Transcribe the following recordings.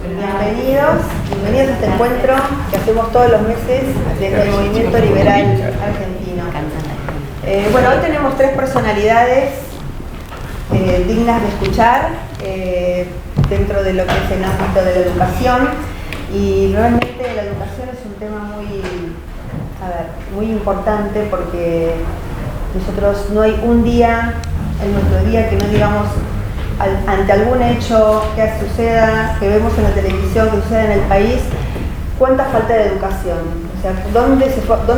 Bienvenidos a este encuentro que hacemos todos los meses desde el Movimiento Liberal Argentino. Bueno, hoy tenemos tres personalidades dignas de escuchar dentro de lo que es el ámbito de la educación, y realmente la educación es un tema muy importante, porque nosotros no hay un día en nuestro día que no digamos ante algún hecho que suceda, que vemos en la televisión, que suceda en el país, cuánta falta de educación, o sea, ¿dónde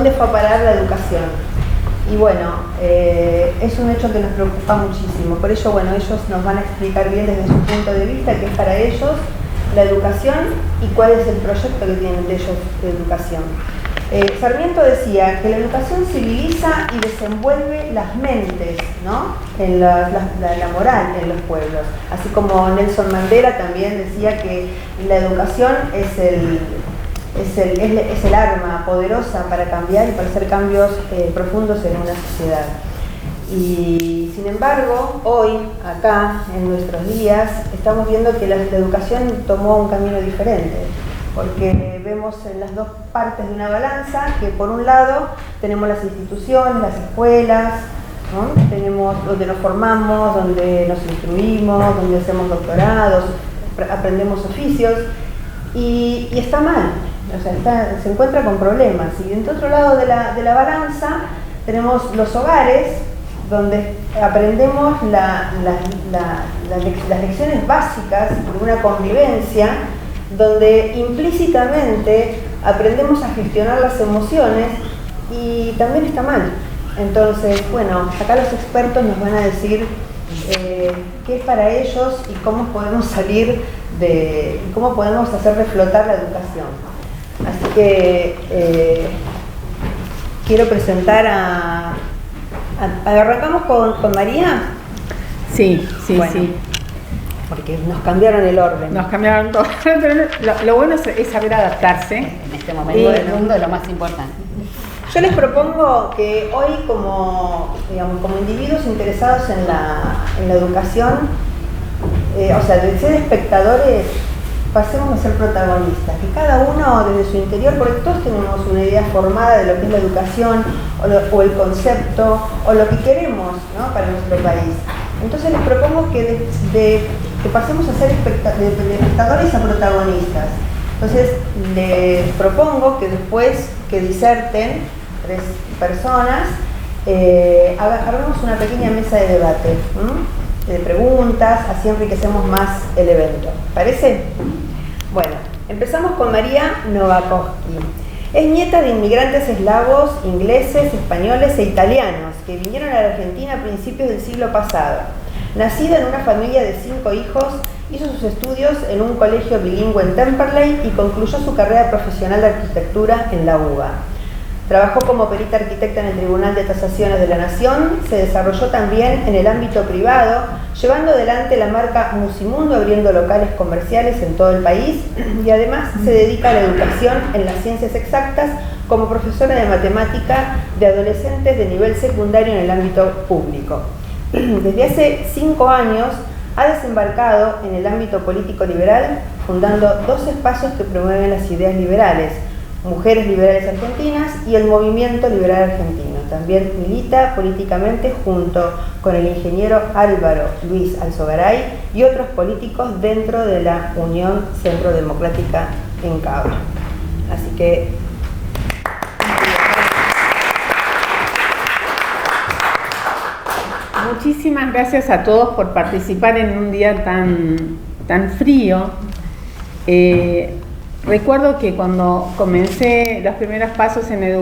fue a parar la educación? Y bueno, es un hecho que nos preocupa muchísimo. Por ello, bueno, ellos nos van a explicar bien desde su punto de vista qué es para ellos la educación y cuál es el proyecto que tienen de ellos de educación. Sarmiento decía que la educación civiliza y desenvuelve las mentes, ¿no? En la moral en los pueblos. Así como Nelson Mandela también decía que la educación es el arma poderosa para cambiar y para hacer cambios profundos en una sociedad. Y sin embargo, hoy, acá, en nuestros días, estamos viendo que la educación tomó un camino diferente, porque vemos en las dos partes de una balanza que por un lado tenemos las instituciones, las escuelas, ¿no? Tenemos donde nos formamos, donde nos instruimos, donde hacemos doctorados, aprendemos oficios, y está mal, o sea, se encuentra con problemas. Y del otro lado de la balanza tenemos los hogares, donde aprendemos las lecciones básicas de una convivencia, donde implícitamente aprendemos a gestionar las emociones, y también está mal. Entonces, bueno, acá los expertos nos van a decir qué es para ellos y cómo podemos cómo podemos hacer reflotar la educación. Así que quiero presentar ¿arrancamos con María? Sí. Porque nos cambiaron el orden. Nos cambiaron todo. Lo bueno es saber adaptarse. En este momento del mundo es lo más importante. Yo les propongo que hoy, como individuos interesados en la educación, o sea, de ser espectadores, pasemos a ser protagonistas, que cada uno desde su interior, porque todos tenemos una idea formada de lo que es la educación o el concepto o lo que queremos, ¿no?, para nuestro país. Entonces les propongo que pasemos a ser de espectadores a protagonistas. Entonces les propongo que después que diserten tres personas, hagamos una pequeña mesa de debate, de preguntas, así enriquecemos más el evento. ¿Parece? Bueno, empezamos con María Novakovsky. Es nieta de inmigrantes eslavos, ingleses, españoles e italianos que vinieron a la Argentina a principios del siglo pasado. Nacida en una familia de 5 hijos, hizo sus estudios en un colegio bilingüe en Temperley y concluyó su carrera profesional de arquitectura en la UBA. Trabajó como perita arquitecta en el Tribunal de Tasaciones de la Nación, se desarrolló también en el ámbito privado, llevando adelante la marca Musimundo, abriendo locales comerciales en todo el país, y además se dedica a la educación en las ciencias exactas como profesora de matemática de adolescentes de nivel secundario en el ámbito público. Desde hace 5 años ha desembarcado en el ámbito político liberal, fundando 2 espacios que promueven las ideas liberales: Mujeres Liberales Argentinas y el Movimiento Liberal Argentino. También milita políticamente junto con el ingeniero Álvaro Luis Alzogaray y otros políticos dentro de la Unión Centro Democrática en Cabo. Así que Muchísimas gracias a todos por participar en un día tan frío. Recuerdo que cuando comencé los primeros pasos en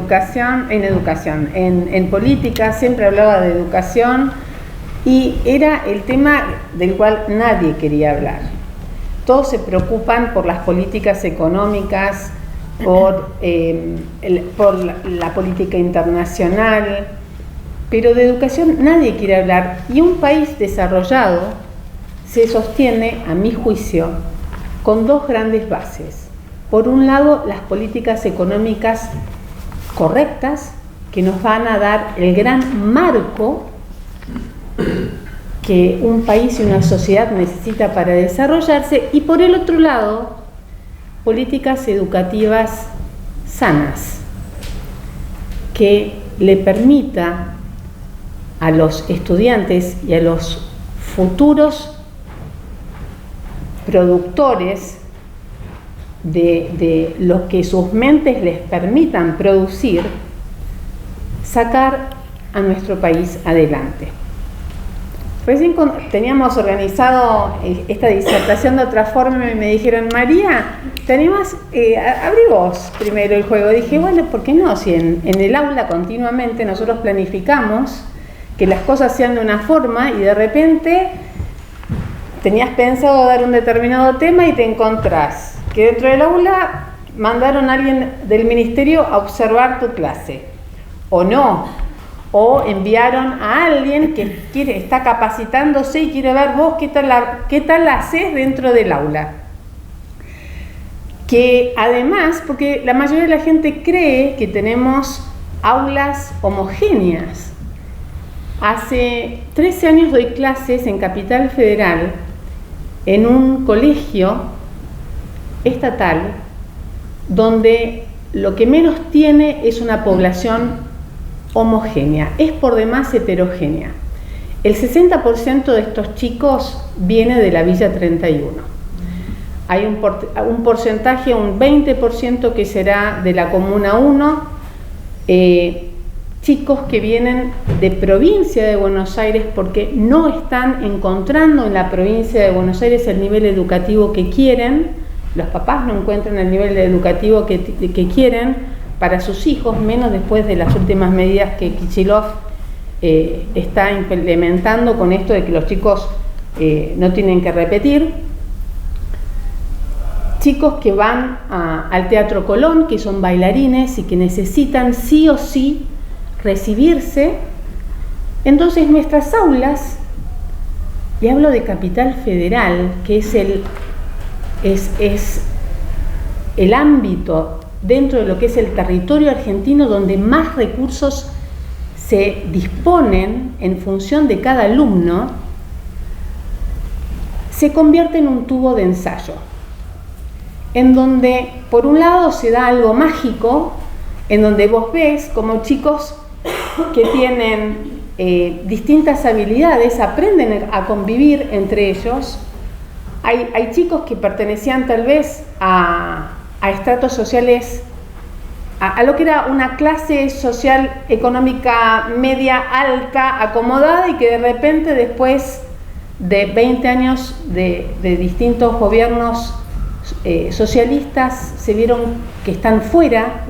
política, siempre hablaba de educación y era el tema del cual nadie quería hablar. Todos se preocupan por las políticas económicas, por la política internacional, pero de educación nadie quiere hablar. Y un país desarrollado se sostiene, a mi juicio, con 2 grandes bases. Por un lado, las políticas económicas correctas, que nos van a dar el gran marco que un país y una sociedad necesita para desarrollarse, y por el otro lado, políticas educativas sanas que le permita a los estudiantes y a los futuros productores de lo que sus mentes les permitan producir, sacar a nuestro país adelante. Recién teníamos organizado esta disertación de otra forma y me dijeron, María, ¿te animas? Abrí vos primero el juego. Dije, bueno, ¿por qué no? Si en el aula continuamente nosotros planificamos que las cosas sean de una forma y de repente tenías pensado dar un determinado tema y te encontrás que dentro del aula mandaron a alguien del ministerio a observar tu clase, o no, o enviaron a alguien que está capacitándose y quiere ver vos qué tal la haces dentro del aula. Que además, porque la mayoría de la gente cree que tenemos aulas homogéneas. Hace 13 años doy clases en Capital Federal en un colegio estatal donde lo que menos tiene es una población homogénea, es por demás heterogénea. El 60% de estos chicos viene de la Villa 31. Hay un porcentaje, un 20% que será de la Comuna 1, chicos que vienen de provincia de Buenos Aires porque no están encontrando en la provincia de Buenos Aires el nivel educativo que quieren, los papás no encuentran el nivel educativo que quieren para sus hijos, menos después de las últimas medidas que Kicillof está implementando con esto de que los chicos no tienen que repetir. Chicos que van al Teatro Colón, que son bailarines y que necesitan sí o sí recibirse. Entonces nuestras aulas, y hablo de Capital Federal, que es el ámbito dentro de lo que es el territorio argentino donde más recursos se disponen en función de cada alumno, se convierte en un tubo de ensayo, en donde por un lado se da algo mágico, en donde vos ves como chicos que tienen distintas habilidades aprenden a convivir entre ellos. Hay chicos que pertenecían tal vez a estratos sociales, a lo que era una clase social económica media alta, acomodada, y que de repente después de 20 años de distintos gobiernos socialistas se vieron que están fuera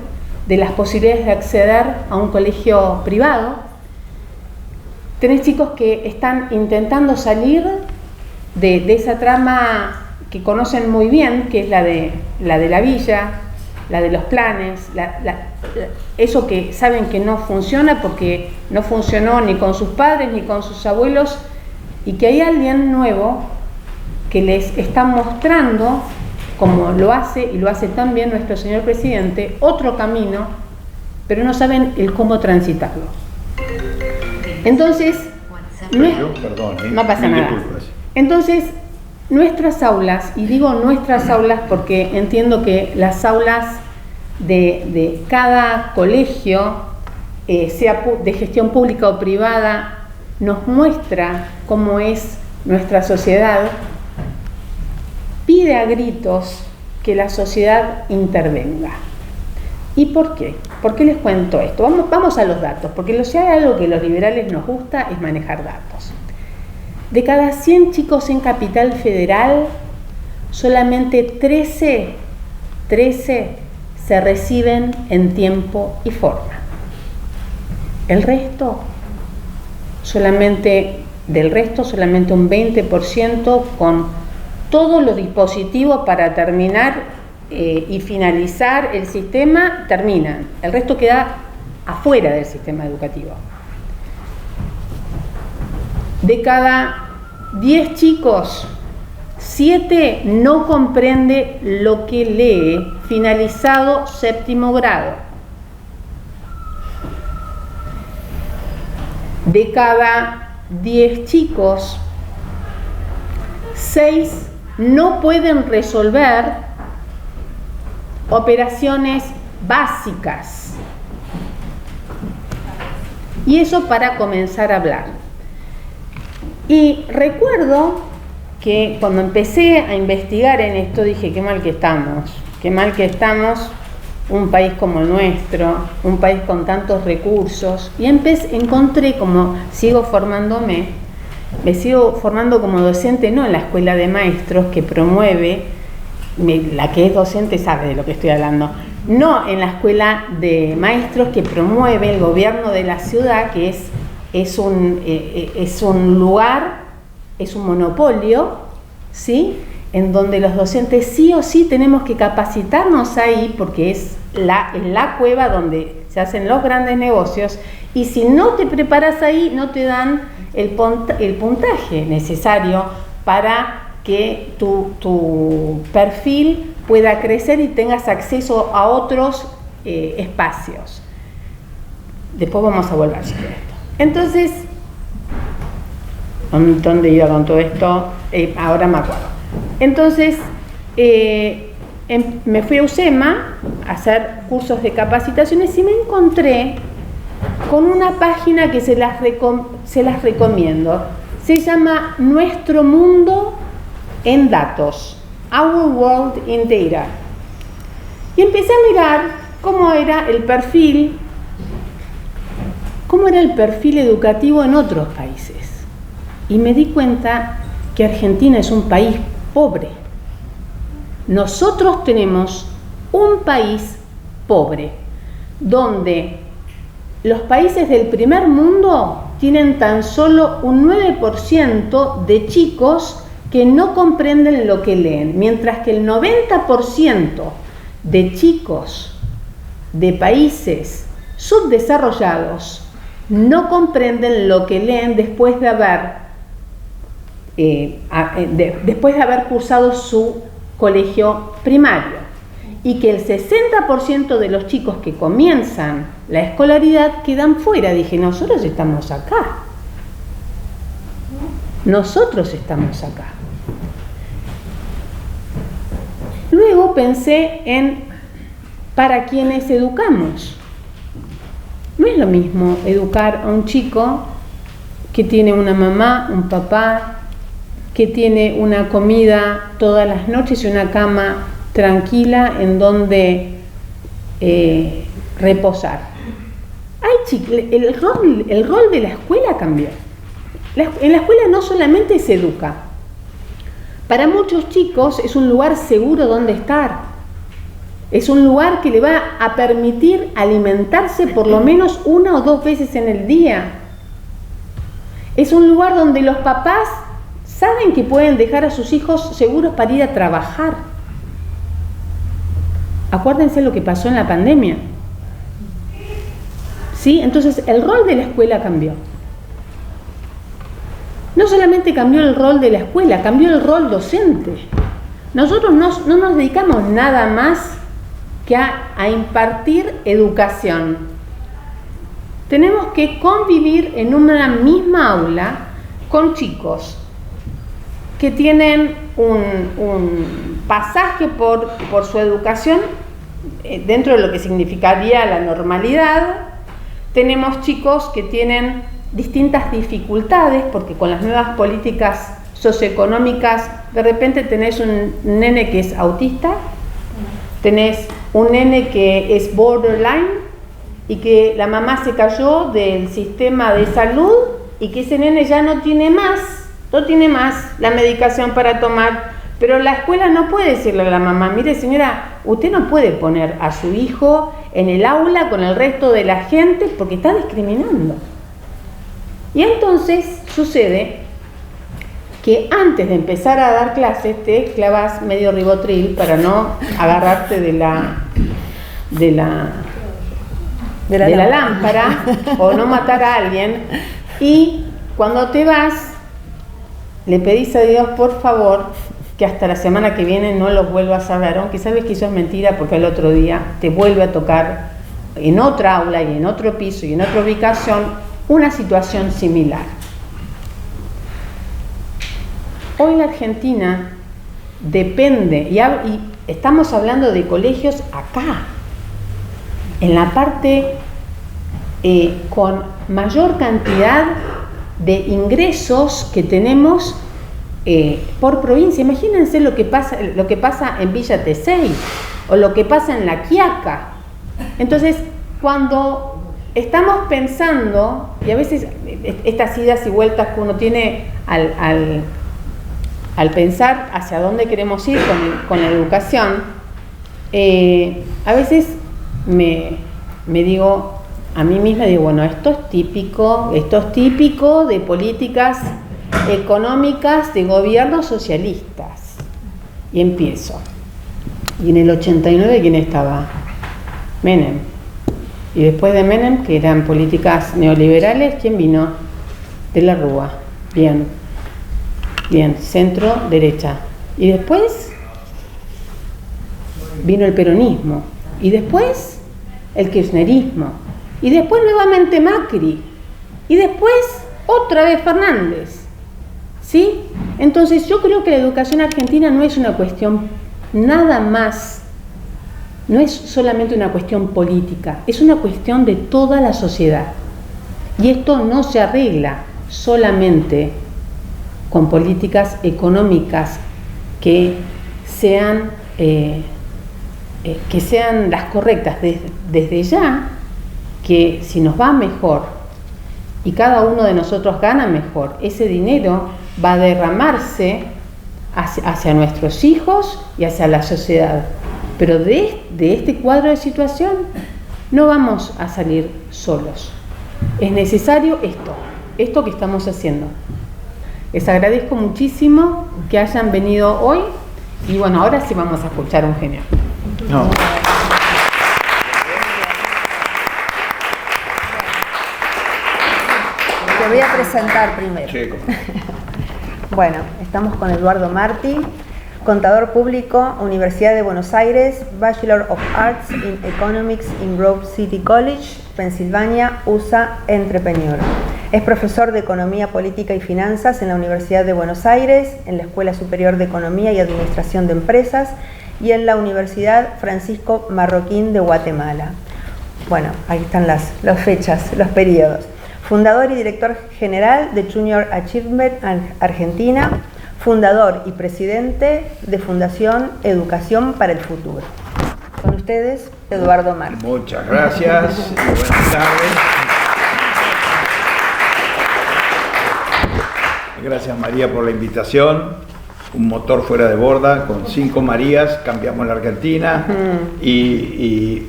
de las posibilidades de acceder a un colegio privado. Tenés chicos que están intentando salir de esa trama que conocen muy bien, que es la de la villa, la de los planes, eso que saben que no funciona porque no funcionó ni con sus padres ni con sus abuelos, y que hay alguien nuevo que les está mostrando, como lo hace y lo hace también nuestro señor presidente, otro camino, pero no saben el cómo transitarlo. Entonces, no pasa nada. Entonces, nuestras aulas, y digo nuestras aulas porque entiendo que las aulas de cada colegio, sea de gestión pública o privada, nos muestra cómo es nuestra sociedad, pide a gritos que la sociedad intervenga. ¿Y por qué? ¿Por qué les cuento esto? Vamos a los datos, porque si hay algo que a los liberales nos gusta es manejar datos. De cada 100 chicos en Capital Federal, solamente 13 se reciben en tiempo y forma. El resto, solamente un 20% con todos los dispositivos para terminar y finalizar el sistema, terminan. El resto queda afuera del sistema educativo. De cada 10 chicos, 7 no comprende lo que lee finalizado séptimo grado. De cada 10 chicos, 6 no pueden resolver operaciones básicas. Y eso para comenzar a hablar. Y recuerdo que cuando empecé a investigar en esto dije, qué mal que estamos, un país como el nuestro, un país con tantos recursos, y encontré, como sigo formándome, me sigo formando como docente, no en la escuela de maestros que promueve, la que es docente sabe de lo que estoy hablando, no en la escuela de maestros que promueve el gobierno de la ciudad, que es un lugar, es un monopolio, ¿sí?, en donde los docentes sí o sí tenemos que capacitarnos ahí, porque es la cueva donde se hacen los grandes negocios, y si no te preparas ahí, no te dan el puntaje necesario para que tu perfil pueda crecer y tengas acceso a otros espacios. Después vamos a volver sobre esto. Entonces, ¿dónde iba con todo esto? Ahora me acuerdo. Entonces, me fui a UCEMA a hacer cursos de capacitaciones y me encontré con una página que se las recomiendo. Se llama Nuestro Mundo en Datos, Our World in Data. Y empecé a mirar cómo era el perfil educativo en otros países. Y me di cuenta que Argentina es un país pobre. Nosotros tenemos un país pobre, donde los países del primer mundo tienen tan solo un 9% de chicos que no comprenden lo que leen, mientras que el 90% de chicos de países subdesarrollados no comprenden lo que leen después de haber cursado su colegio primario, y que el 60% de los chicos que comienzan la escolaridad quedan fuera. Dije, nosotros estamos acá. Luego pensé en para quienes educamos. No es lo mismo educar a un chico que tiene una mamá, un papá, que tiene una comida todas las noches y una cama tranquila en donde reposar. El rol de la escuela cambió. En la escuela no solamente se educa. Para muchos chicos es un lugar seguro donde estar. Es un lugar que le va a permitir alimentarse por lo menos 1 o 2 veces en el día. Es un lugar donde los papás saben que pueden dejar a sus hijos seguros para ir a trabajar. Acuérdense lo que pasó en la pandemia. ¿Sí? Entonces el rol de la escuela cambió. No solamente cambió el rol de la escuela, cambió el rol docente. Nosotros no nos dedicamos nada más que a impartir educación. Tenemos que convivir en una misma aula con chicos que tienen un pasaje por su educación dentro de lo que significaría la normalidad. Tenemos chicos que tienen distintas dificultades, porque con las nuevas políticas socioeconómicas de repente tenés un nene que es autista, tenés un nene que es borderline y que la mamá se cayó del sistema de salud y que ese nene ya no tiene más la medicación para tomar, pero la escuela no puede decirle a la mamá, mire señora, usted no puede poner a su hijo en el aula con el resto de la gente porque está discriminando. Y entonces sucede que antes de empezar a dar clases te clavas medio ribotril para no agarrarte de la lámpara o no matar a alguien, y cuando te vas le pedís a Dios por favor que hasta la semana que viene no los vuelvas a ver, aunque sabes que eso es mentira porque el otro día te vuelve a tocar en otra aula y en otro piso y en otra ubicación una situación similar. Hoy la Argentina depende, estamos hablando de colegios acá, en la parte con mayor cantidad de ingresos que tenemos por provincia. Imagínense lo que pasa en Villa Tesey o lo que pasa en La Quiaca. Entonces, cuando estamos pensando, y a veces estas idas y vueltas que uno tiene al pensar hacia dónde queremos ir con la educación, a veces me digo a mí misma, digo, bueno, esto es típico de políticas económicas de gobiernos socialistas. Y empiezo. Y en el 89, ¿quién estaba? Menem. Y después de Menem, que eran políticas neoliberales, ¿quién vino? De la Rúa. Bien, centro, derecha. Y después vino el peronismo. Y después el kirchnerismo. Y después nuevamente Macri. Y después otra vez Fernández. ¿Sí? Entonces yo creo que la educación argentina no es una cuestión nada más, no es solamente una cuestión política, es una cuestión de toda la sociedad. Y esto no se arregla solamente con políticas económicas que sean las correctas. Desde ya, que si nos va mejor y cada uno de nosotros gana mejor, ese dinero va a derramarse hacia nuestros hijos y hacia la sociedad. Pero de este cuadro de situación no vamos a salir solos. Es necesario esto que estamos haciendo. Les agradezco muchísimo que hayan venido hoy y bueno, ahora sí vamos a escuchar un genio. No. Te voy a presentar primero. Sí, ¿cómo? Bueno, estamos con Eduardo Martí, contador público, Universidad de Buenos Aires, Bachelor of Arts in Economics in Grove City College, Pensilvania, USA, Entrepreneur. Es profesor de Economía Política y Finanzas en la Universidad de Buenos Aires, en la Escuela Superior de Economía y Administración de Empresas y en la Universidad Francisco Marroquín de Guatemala. Bueno, ahí están las fechas, los periodos. Fundador y director general de Junior Achievement Argentina, fundador y presidente de Fundación Educación para el Futuro. Con ustedes, Eduardo Martí. Muchas gracias y buenas tardes. Gracias, María, por la invitación. Un motor fuera de borda con 5 Marías, cambiamos la Argentina y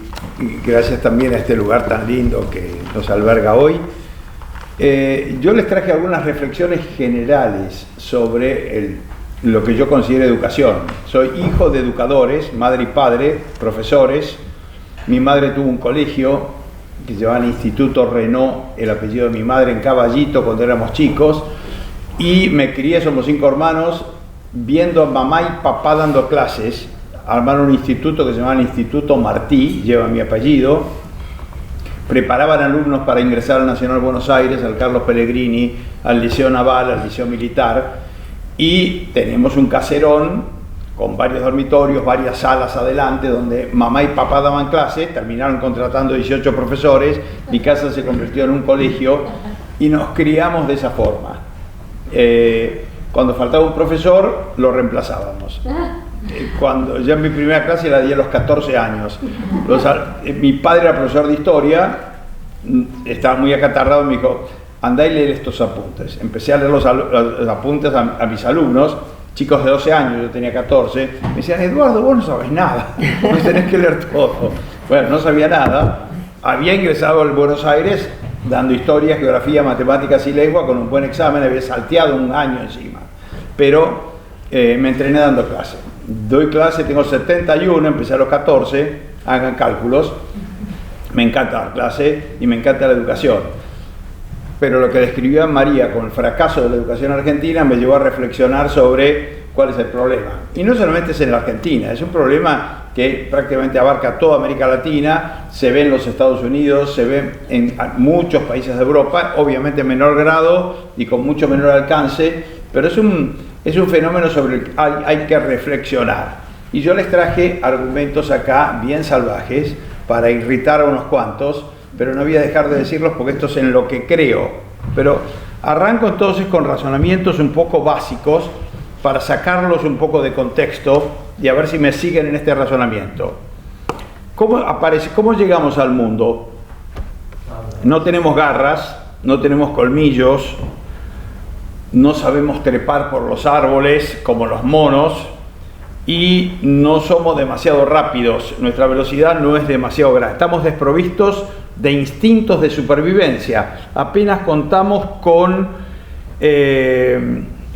gracias también a este lugar tan lindo que nos alberga hoy. Yo les traje algunas reflexiones generales sobre lo que yo considero educación. Soy hijo de educadores, madre y padre, profesores. Mi madre tuvo un colegio que se llamaba el Instituto Renault, el apellido de mi madre, en Caballito cuando éramos chicos, y me crié, somos 5 hermanos, viendo a mamá y papá dando clases. Armaron un instituto que se llamaba el Instituto Martí, lleva mi apellido. Preparaban alumnos para ingresar al Nacional Buenos Aires, al Carlos Pellegrini, al Liceo Naval, al Liceo Militar, y tenemos un caserón con varios dormitorios, varias salas adelante, donde mamá y papá daban clases, terminaron contratando 18 profesores, mi casa se convirtió en un colegio y nos criamos de esa forma. Cuando faltaba un profesor, lo reemplazábamos. Cuando ya mi primera clase la di a los 14 años. Mi padre era profesor de historia, estaba muy acatarrado y me dijo, andá y lee estos apuntes. Empecé a leer los apuntes a mis alumnos, chicos de 12 años, yo tenía 14, me decían, Eduardo, vos no sabés nada, vos tenés que leer todo. Bueno, no sabía nada, había ingresado al Buenos Aires dando historia, geografía, matemáticas y lengua con un buen examen, había salteado un año encima, pero me entrené dando clase. Doy clase, tengo 71, empecé a los 14, hagan cálculos. Me encanta dar clase y me encanta la educación. Pero lo que describió María con el fracaso de la educación argentina me llevó a reflexionar sobre cuál es el problema. Y no solamente es en la Argentina, es un problema que prácticamente abarca toda América Latina, se ve en los Estados Unidos, se ve en muchos países de Europa, obviamente en menor grado y con mucho menor alcance, pero es un fenómeno sobre el que hay que reflexionar. Y yo les traje argumentos acá bien salvajes para irritar a unos cuantos, pero no voy a dejar de decirlos porque esto es en lo que creo. Pero arranco entonces con razonamientos un poco básicos para sacarlos un poco de contexto y a ver si me siguen en este razonamiento. ¿Cómo llegamos al mundo? No tenemos garras, no tenemos colmillos, no sabemos trepar por los árboles como los monos y no somos demasiado rápidos, nuestra velocidad no es demasiado grande, estamos desprovistos de instintos de supervivencia, apenas contamos con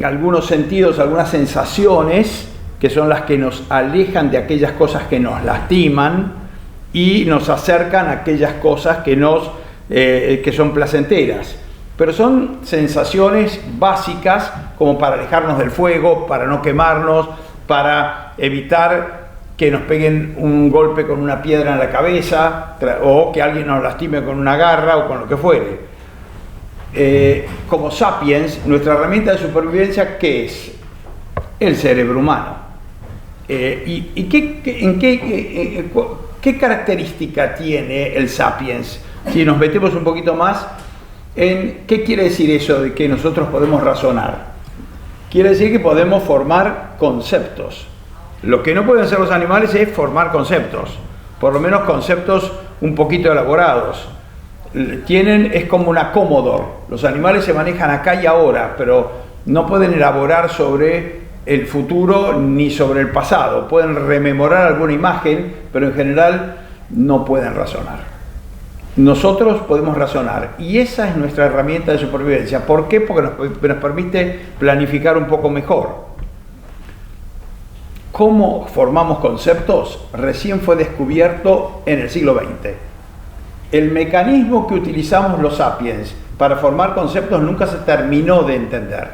algunos sentidos, algunas sensaciones que son las que nos alejan de aquellas cosas que nos lastiman y nos acercan a aquellas cosas que son placenteras. Pero son sensaciones básicas como para alejarnos del fuego, para no quemarnos, para evitar que nos peguen un golpe con una piedra en la cabeza o que alguien nos lastime con una garra o con lo que fuere. Como sapiens, nuestra herramienta de supervivencia, ¿qué es? El cerebro humano. ¿Y qué característica tiene el sapiens? Si nos metemos un poquito más en qué quiere decir eso de que nosotros podemos razonar. Quiere decir que podemos formar conceptos. Lo que no pueden hacer los animales es formar conceptos, por lo menos conceptos un poquito elaborados. Es como una Commodore. Los animales se manejan acá y ahora, pero no pueden elaborar sobre el futuro ni sobre el pasado. Pueden rememorar alguna imagen, pero en general no pueden razonar. Nosotros podemos razonar y esa es nuestra herramienta de supervivencia. ¿Por qué? Porque nos permite planificar un poco mejor. ¿Cómo formamos conceptos? Recién fue descubierto en el siglo XX. El mecanismo que utilizamos los sapiens para formar conceptos nunca se terminó de entender.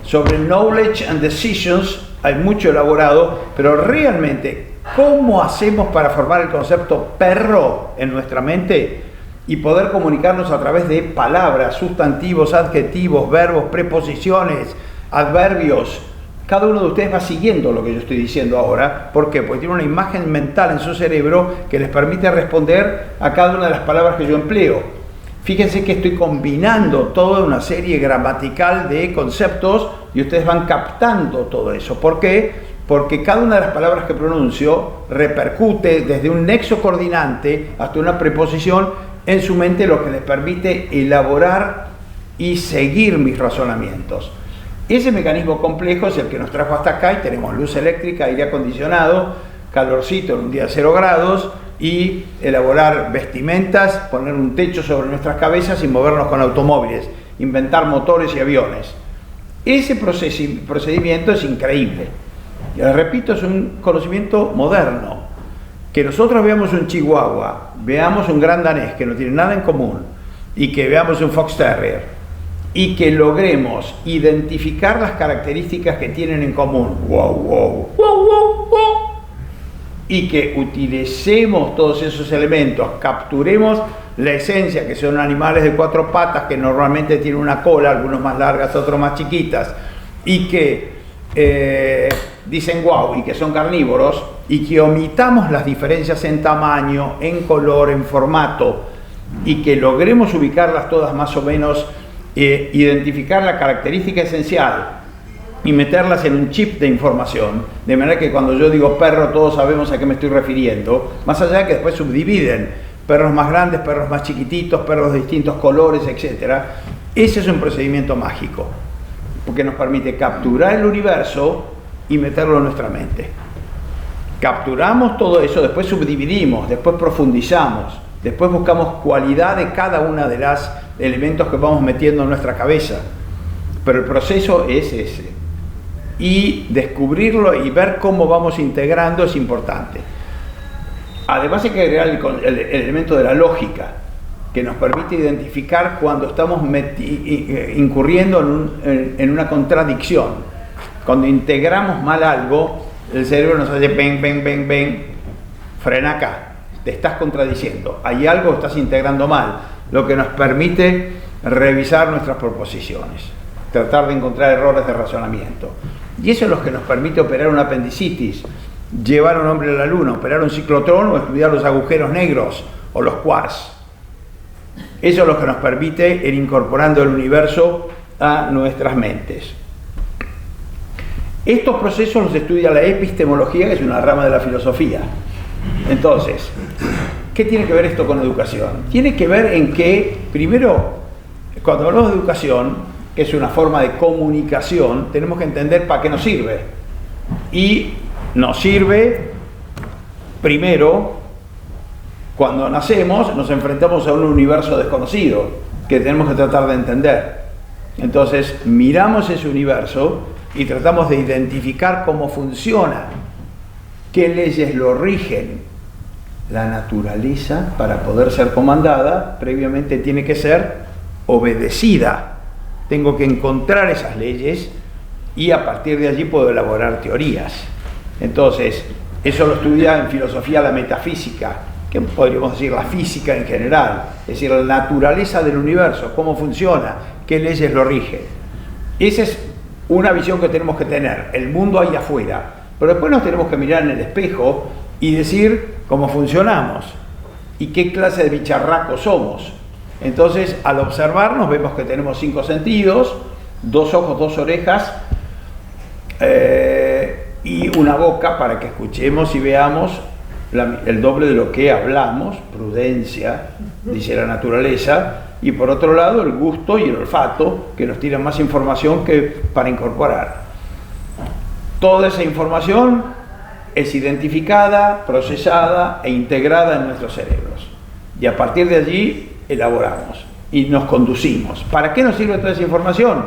Sobre knowledge and decisions hay mucho elaborado, pero realmente, ¿cómo hacemos para formar el concepto perro en nuestra mente y poder comunicarnos a través de palabras, sustantivos, adjetivos, verbos, preposiciones, adverbios? Cada uno de ustedes va siguiendo lo que yo estoy diciendo ahora. ¿Por qué? Porque tiene una imagen mental en su cerebro que les permite responder a cada una de las palabras que yo empleo. Fíjense que estoy combinando toda una serie gramatical de conceptos y ustedes van captando todo eso. ¿Por qué? Porque cada una de las palabras que pronuncio repercute desde un nexo coordinante hasta una preposición en su mente, lo que les permite elaborar y seguir mis razonamientos. Ese mecanismo complejo es el que nos trajo hasta acá y tenemos luz eléctrica, aire acondicionado, calorcito en un día de 0 grados y elaborar vestimentas, poner un techo sobre nuestras cabezas y movernos con automóviles, inventar motores y aviones. Ese procedimiento es increíble. Les repito, es un conocimiento moderno. Que nosotros veamos un chihuahua, veamos un gran danés que no tiene nada en común y que veamos un fox terrier y que logremos identificar las características que tienen en común, y que utilicemos todos esos elementos, capturemos la esencia, que son animales de 4 patas que normalmente tienen una cola, algunos más largas, otros más chiquitas, y que dicen wow y que son carnívoros, y que omitamos las diferencias en tamaño, en color, en formato, y que logremos ubicarlas todas más o menos, identificar la característica esencial y meterlas en un chip de información, de manera que cuando yo digo perro todos sabemos a qué me estoy refiriendo, más allá de que después subdividen perros más grandes, perros más chiquititos, perros de distintos colores, etc. Ese es un procedimiento mágico, porque nos permite capturar el universo y meterlo en nuestra mente. Capturamos todo eso, después subdividimos, después profundizamos, después buscamos cualidad de cada una de los elementos que vamos metiendo en nuestra cabeza. Pero el proceso es ese. Y descubrirlo y ver cómo vamos integrando es importante. Además hay que agregar el elemento de la lógica, que nos permite identificar cuando estamos incurriendo en una contradicción. Cuando integramos mal algo, el cerebro nos hace ven, ven, ven, ven, frena acá, te estás contradiciendo, hay algo que estás integrando mal, lo que nos permite revisar nuestras proposiciones, tratar de encontrar errores de razonamiento. Y eso es lo que nos permite operar una apendicitis. llevar a un hombre a la luna, operar un ciclotrón o estudiar los agujeros negros o los quarks. Eso es lo que nos permite ir incorporando el universo a nuestras mentes. Estos procesos los estudia la epistemología, que es una rama de la filosofía. Entonces, ¿qué tiene que ver esto con educación? Tiene que ver en que, primero, cuando hablamos de educación, que es una forma de comunicación, tenemos que entender para qué nos sirve. Y nos sirve, primero, cuando nacemos, nos enfrentamos a un universo desconocido, que tenemos que tratar de entender. Entonces, miramos ese universo y tratamos de identificar cómo funciona, qué leyes lo rigen. La naturaleza, para poder ser comandada, previamente tiene que ser obedecida. Tengo que encontrar esas leyes y a partir de allí puedo elaborar teorías. Entonces, eso lo estudia en filosofía la metafísica, que podríamos decir la física en general, es decir, la naturaleza del universo, cómo funciona, qué leyes lo rigen. Esa es una visión que tenemos que tener, el mundo ahí afuera. Pero después nos tenemos que mirar en el espejo y decir cómo funcionamos y qué clase de bicharracos somos. Entonces, al observarnos, vemos que tenemos 5 sentidos, 2 ojos, 2 orejas y una boca para que escuchemos y veamos el doble de lo que hablamos, prudencia, dice la naturaleza, y por otro lado el gusto y el olfato, que nos tiran más información que para incorporar. Toda esa información es identificada, procesada e integrada en nuestros cerebros. Y a partir de allí elaboramos y nos conducimos. ¿Para qué nos sirve toda esa información?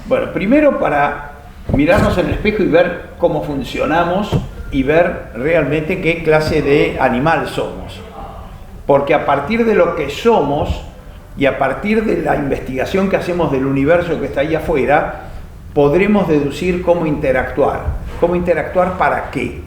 Bueno, primero para mirarnos en el espejo y ver cómo funcionamos y ver realmente qué clase de animal somos. Porque a partir de lo que somos y a partir de la investigación que hacemos del universo que está ahí afuera, podremos deducir cómo interactuar. ¿Cómo interactuar para qué?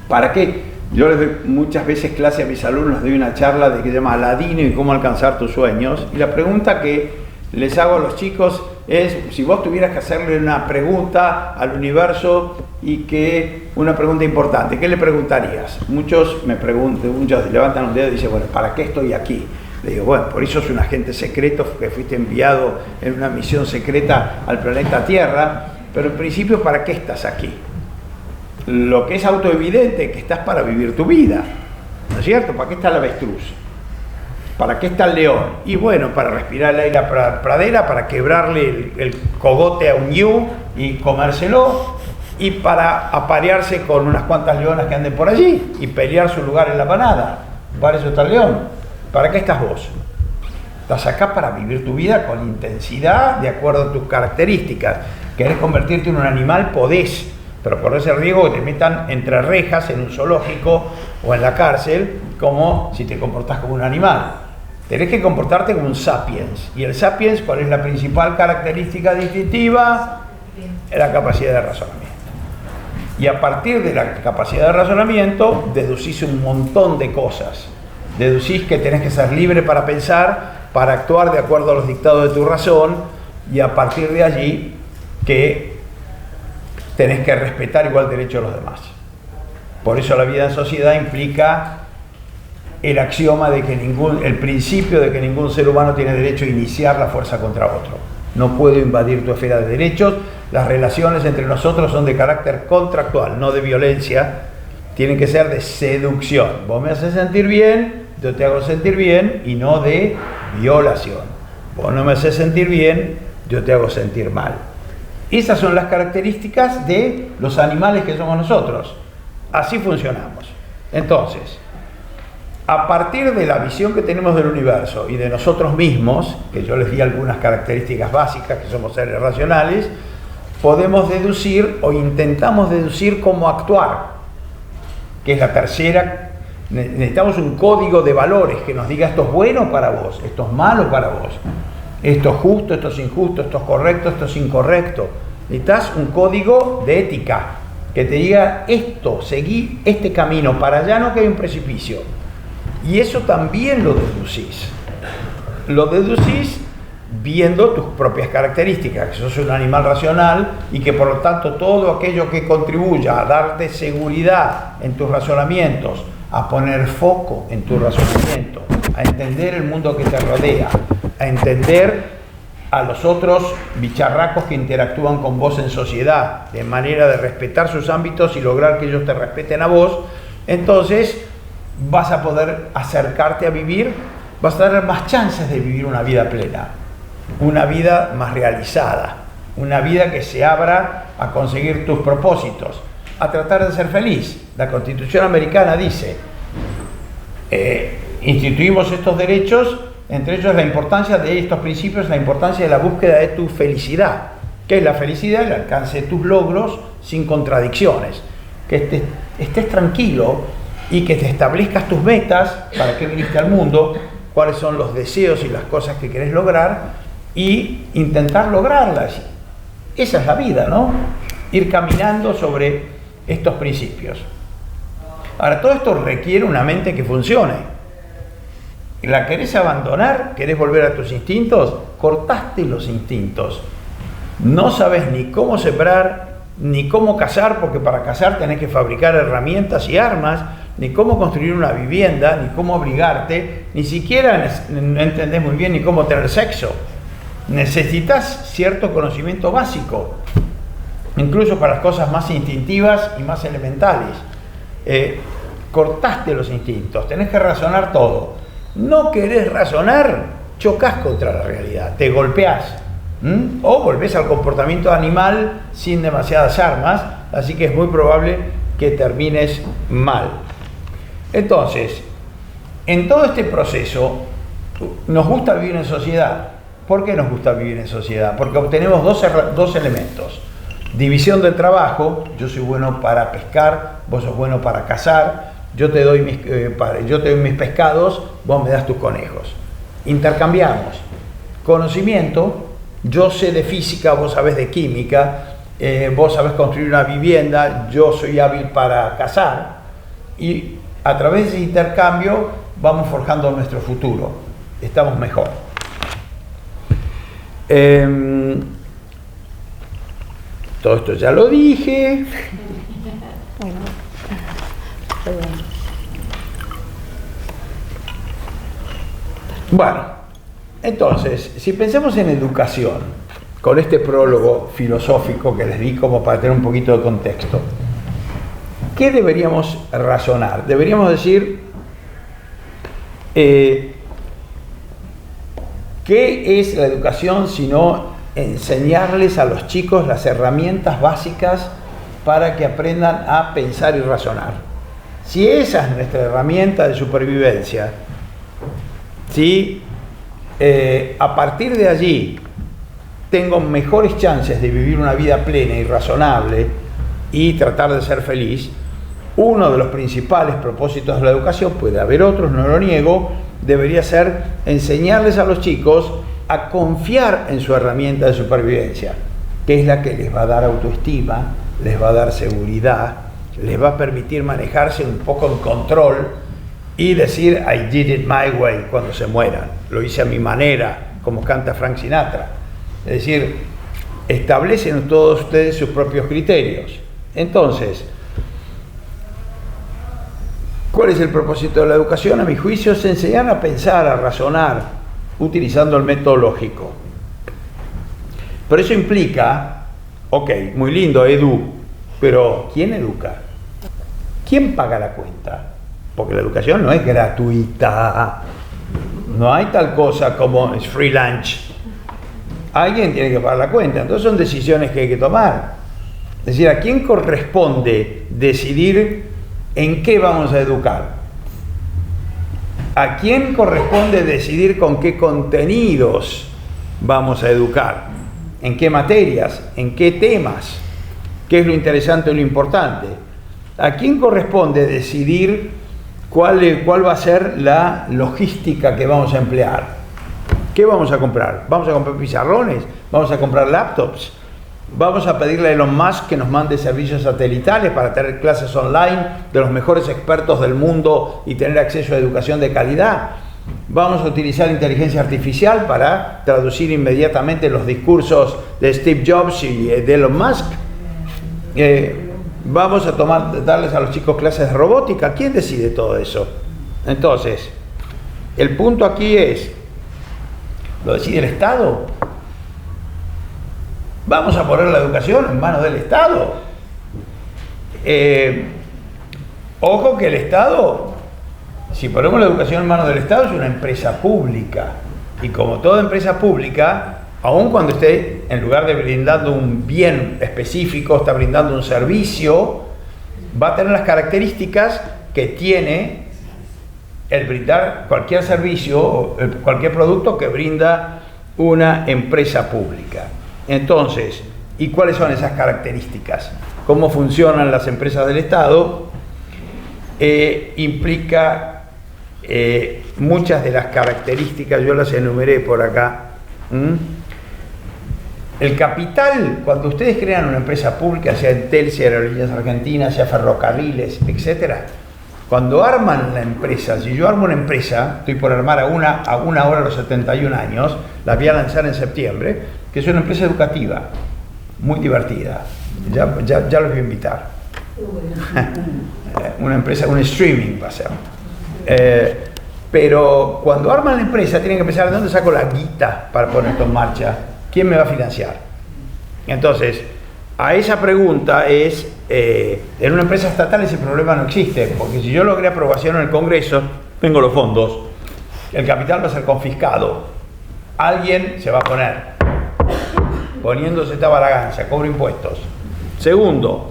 ¿Para qué? Yo les doy muchas veces clase a mis alumnos, les doy una charla de que se llama Aladino y cómo alcanzar tus sueños. Y la pregunta que les hago a los chicos es, si vos tuvieras que hacerle una pregunta al universo y que una pregunta importante, ¿qué le preguntarías? Muchos me preguntan, muchos levantan un dedo y dicen, bueno, ¿para qué estoy aquí? Le digo, bueno, por eso es un agente secreto que fuiste enviado en una misión secreta al planeta Tierra, pero en principio, ¿para qué estás aquí? Lo que es autoevidente, que estás para vivir tu vida, ¿no es cierto? ¿Para qué está el avestruz? ¿Para qué está el león? Y bueno, para respirar el aire a la pradera, para quebrarle el cogote a un ñu y comérselo, y para aparearse con unas cuantas leonas que anden por allí y pelear su lugar en la manada. Para eso está el león. ¿Para qué estás vos? Estás acá para vivir tu vida con intensidad, de acuerdo a tus características. ¿Querés convertirte en un animal? Podés, pero corres el riesgo que te metan entre rejas en un zoológico o en la cárcel, como si te comportás como un animal. Tenés que comportarte como un sapiens. ¿Y el sapiens cuál es la principal característica distintiva? La capacidad de razonamiento. Y a partir de la capacidad de razonamiento, deducís un montón de cosas. Deducís que tenés que ser libre para pensar, para actuar de acuerdo a los dictados de tu razón, y a partir de allí que tenés que respetar igual derecho a los demás. Por eso la vida en sociedad implica el axioma de que el principio de que ningún ser humano tiene derecho a iniciar la fuerza contra otro. No puedo invadir tu esfera de derechos. Las relaciones entre nosotros son de carácter contractual, no de violencia. Tienen que ser de seducción. Vos me haces sentir bien, yo te hago sentir bien, y no de violación. Vos no me haces sentir bien, yo te hago sentir mal. Esas son las características de los animales que somos nosotros. Así funcionamos. Entonces, a partir de la visión que tenemos del universo y de nosotros mismos, que yo les di algunas características básicas, que somos seres racionales, podemos deducir o intentamos deducir cómo actuar, que es la tercera. Necesitamos un código de valores que nos diga esto es bueno para vos, esto es malo para vos, esto es justo, esto es injusto, esto es correcto, esto es incorrecto. Necesitas un código de ética que te diga esto, seguí este camino, para allá no que hay un precipicio. Y eso también lo deducís. Lo deducís viendo tus propias características, que sos un animal racional y que por lo tanto todo aquello que contribuya a darte seguridad en tus razonamientos, a poner foco en tu razonamiento, a entender el mundo que te rodea, a entender a los otros bicharracos que interactúan con vos en sociedad, de manera de respetar sus ámbitos y lograr que ellos te respeten a vos, entonces vas a poder acercarte a vivir, vas a tener más chances de vivir una vida plena, una vida más realizada, una vida que se abra a conseguir tus propósitos, a tratar de ser feliz. La Constitución americana dice, instituimos estos derechos, entre ellos la importancia de estos principios, la importancia de la búsqueda de tu felicidad. ¿Qué es la felicidad? El alcance de tus logros sin contradicciones. Que estés tranquilo y que te establezcas tus metas, para qué viniste al mundo, cuáles son los deseos y las cosas que querés lograr y intentar lograrlas. Esa es la vida, ¿no? Ir caminando sobre estos principios. Ahora, todo esto requiere una mente que funcione. ¿La querés abandonar? ¿Querés volver a tus instintos? Cortaste los instintos. No sabes ni cómo sembrar, ni cómo cazar, porque para cazar tenés que fabricar herramientas y armas, ni cómo construir una vivienda, ni cómo abrigarte, ni siquiera no entendés muy bien ni cómo tener sexo. Necesitas cierto conocimiento básico, incluso para las cosas más instintivas y más elementales. Cortaste los instintos, tenés que razonar todo. No querés razonar, chocas contra la realidad, te golpeás, o volvés al comportamiento animal sin demasiadas armas, así que es muy probable que termines mal. Entonces, en todo este proceso, nos gusta vivir en sociedad. ¿Por qué nos gusta vivir en sociedad? Porque obtenemos dos elementos. División del trabajo, yo soy bueno para pescar, vos sos bueno para cazar, yo te doy mis pescados, vos me das tus conejos. Intercambiamos. Conocimiento, yo sé de física, vos sabés de química, vos sabés construir una vivienda, yo soy hábil para cazar, y a través de ese intercambio vamos forjando nuestro futuro. Estamos mejor. Todo esto ya lo dije. Bueno, entonces, si pensamos en educación, con este prólogo filosófico que les di como para tener un poquito de contexto, ¿qué deberíamos razonar? Deberíamos decir, ¿qué es la educación sino enseñarles a los chicos las herramientas básicas para que aprendan a pensar y razonar? Si esa es nuestra herramienta de supervivencia, si a partir de allí tengo mejores chances de vivir una vida plena y razonable y tratar de ser feliz, uno de los principales propósitos de la educación, puede haber otros, no lo niego, debería ser enseñarles a los chicos a confiar en su herramienta de supervivencia, que es la que les va a dar autoestima, les va a dar seguridad, les va a permitir manejarse un poco en control y decir I did it my way cuando se mueran, lo hice a mi manera, como canta Frank Sinatra. Es decir, establecen todos ustedes sus propios criterios. Entonces, ¿cuál es el propósito de la educación? A mi juicio es enseñar a pensar, a razonar, utilizando el método lógico. Pero eso implica, ok, muy lindo, pero ¿quién educa? ¿Quién paga la cuenta? Porque la educación no es gratuita. No hay tal cosa como es free lunch. Alguien tiene que pagar la cuenta. Entonces son decisiones que hay que tomar. Es decir, ¿a quién corresponde decidir en qué vamos a educar? ¿A quién corresponde decidir con qué contenidos vamos a educar? ¿En qué materias? ¿En qué temas? ¿Qué es lo interesante y lo importante? ¿A quién corresponde decidir cuál va a ser la logística que vamos a emplear? ¿Qué vamos a comprar? ¿Vamos a comprar pizarrones? ¿Vamos a comprar laptops? ¿Vamos a pedirle a Elon Musk que nos mande servicios satelitales para tener clases online de los mejores expertos del mundo y tener acceso a educación de calidad? Vamos a utilizar inteligencia artificial para traducir inmediatamente los discursos de Steve Jobs y de Elon Musk. Vamos a darles a los chicos clases de robótica. ¿Quién decide todo eso? Entonces, el punto aquí es, ¿lo decide el Estado? ¿Vamos a poner la educación en manos del Estado? Ojo que el Estado, si ponemos la educación en manos del Estado, es una empresa pública. Y como toda empresa pública, aun cuando esté, en lugar de brindando un bien específico, está brindando un servicio, va a tener las características que tiene el brindar cualquier servicio o cualquier producto que brinda una empresa pública. Entonces, ¿y cuáles son esas características? ¿Cómo funcionan las empresas del Estado? Implica muchas de las características, yo las enumeré por acá. El capital, cuando ustedes crean una empresa pública, sea Entel, sea Aerolíneas Argentinas, sea Ferrocarriles, etcétera, cuando arman la empresa, si yo armo una empresa, estoy por armar a una ahora a los 71 años, la voy a lanzar en septiembre, que es una empresa educativa, muy divertida, ya los voy a invitar. Una empresa, un streaming va a ser. Pero cuando arman la empresa tienen que pensar de dónde saco la guita para poner esto en marcha, quién me va a financiar. Entonces, a esa pregunta es, en una empresa estatal ese problema no existe, porque si yo logré aprobación en el Congreso, tengo los fondos, el capital va a ser confiscado, alguien se va a poner, poniéndose esta balagancia, cobro impuestos. Segundo,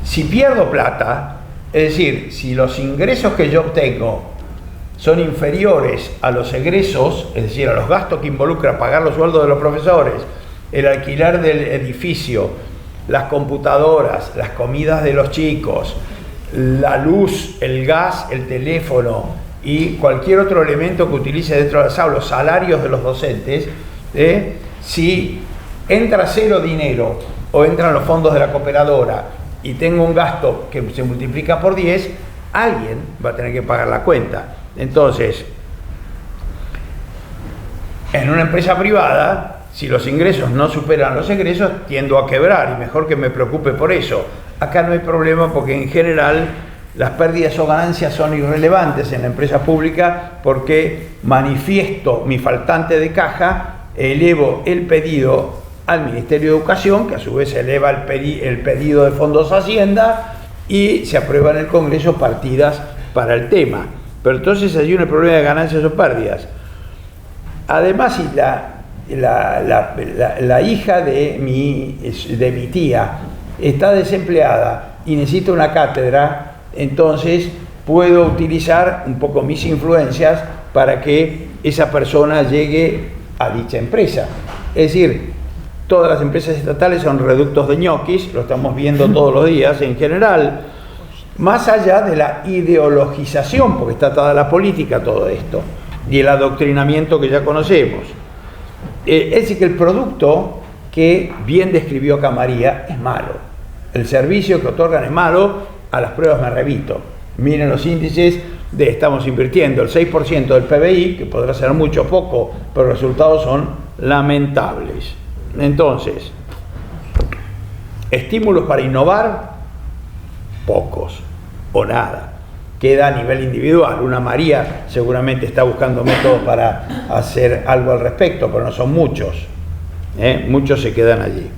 si pierdo plata, es decir, si los ingresos que yo obtengo son inferiores a los egresos, es decir, a los gastos que involucra pagar los sueldos de los profesores, el alquiler del edificio, las computadoras, las comidas de los chicos, la luz, el gas, el teléfono y cualquier otro elemento que utilice dentro de las aulas, los salarios de los docentes, si entra cero dinero o entran los fondos de la cooperadora y tengo un gasto que se multiplica por 10, alguien va a tener que pagar la cuenta. Entonces, en una empresa privada, si los ingresos no superan los egresos, tiendo a quebrar y mejor que me preocupe por eso. Acá no hay problema porque en general las pérdidas o ganancias son irrelevantes en la empresa pública porque manifiesto mi faltante de caja, elevo el pedido al Ministerio de Educación, que a su vez eleva el pedido de fondos Hacienda y se aprueba en el Congreso partidas para el tema. Pero entonces hay un problema de ganancias o pérdidas. Además, si la hija de mi tía está desempleada y necesita una cátedra, entonces puedo utilizar un poco mis influencias para que esa persona llegue a dicha empresa. Es decir, todas las empresas estatales son reductos de ñoquis, lo estamos viendo todos los días en general, más allá de la ideologización, porque está atada a la política todo esto, y el adoctrinamiento que ya conocemos. Es decir, que el producto que bien describió acá María es malo. El servicio que otorgan es malo, a las pruebas me remito. Miren los índices de estamos invirtiendo el 6% del PBI, que podrá ser mucho o poco, pero los resultados son lamentables. Entonces, estímulos para innovar, pocos o nada. Queda a nivel individual. Una María seguramente está buscando métodos para hacer algo al respecto, pero no son muchos. Muchos se quedan allí.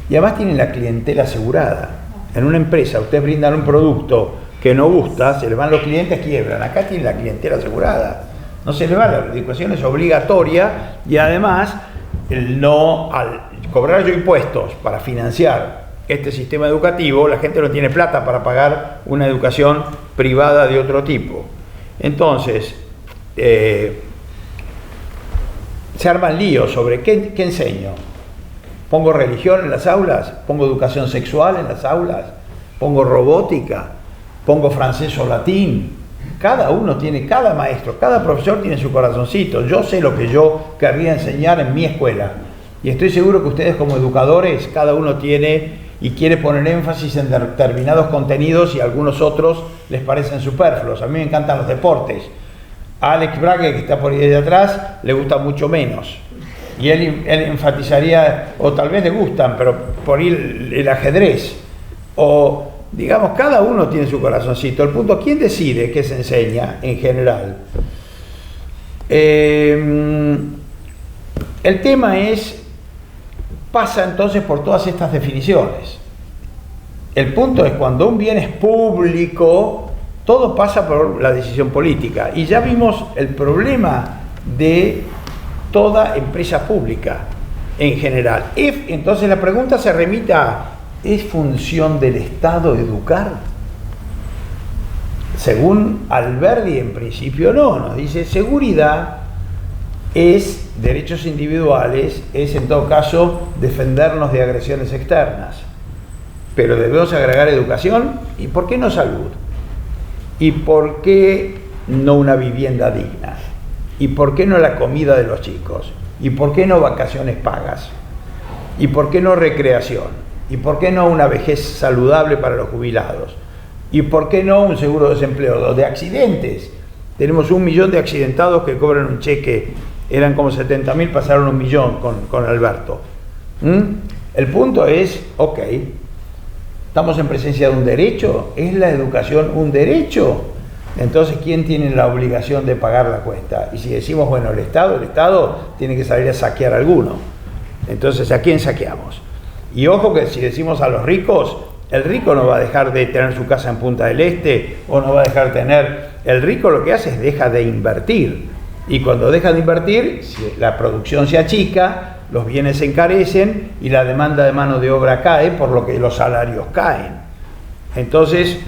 Y además tienen la clientela asegurada. En una empresa ustedes brindan un producto que no gusta, se les van los clientes, quiebran. Acá tienen la clientela asegurada. No se les va, la educación es obligatoria y además al cobrar yo impuestos para financiar este sistema educativo, la gente no tiene plata para pagar una educación privada de otro tipo. Entonces, se arman líos sobre qué enseño. ¿Pongo religión en las aulas? ¿Pongo educación sexual en las aulas? ¿Pongo robótica? ¿Pongo francés o latín? Cada maestro, cada profesor tiene su corazoncito. Yo sé lo que yo querría enseñar en mi escuela. Y estoy seguro que ustedes como educadores, cada uno tiene y quiere poner énfasis en determinados contenidos y algunos otros les parecen superfluos. A mí me encantan los deportes. A Alex Braque, que está por ahí de atrás, le gusta mucho menos. Y él enfatizaría, o tal vez le gustan, pero por ahí el ajedrez. O, digamos, cada uno tiene su corazoncito. El punto, ¿quién decide qué se enseña en general? El tema pasa entonces por todas estas definiciones. El punto es cuando un bien es público, todo pasa por la decisión política. Y ya vimos el problema de toda empresa pública en general. Entonces la pregunta se remite a, ¿es función del Estado educar? Según Alberdi, en principio no, nos dice seguridad es derechos individuales, es en todo caso defendernos de agresiones externas. Pero debemos agregar educación, ¿y por qué no salud? ¿Y por qué no una vivienda digna? ¿Y por qué no la comida de los chicos? ¿Y por qué no vacaciones pagas? ¿Y por qué no recreación? ¿Y por qué no una vejez saludable para los jubilados? ¿Y por qué no un seguro de desempleo? De accidentes. Tenemos 1 millón de accidentados que cobran un cheque. Eran como 70.000, pasaron 1 millón con Alberto. El punto es, ok, ¿estamos en presencia de un derecho? ¿Es la educación un derecho? Entonces, ¿quién tiene la obligación de pagar la cuenta? Y si decimos, bueno, el Estado tiene que salir a saquear a alguno. Entonces, ¿a quién saqueamos? Y ojo que si decimos a los ricos, el rico no va a dejar de tener su casa en Punta del Este o no va a dejar de tener... El rico lo que hace es deja de invertir. Y cuando deja de invertir, si la producción se achica, los bienes se encarecen y la demanda de mano de obra cae, por lo que los salarios caen. Entonces,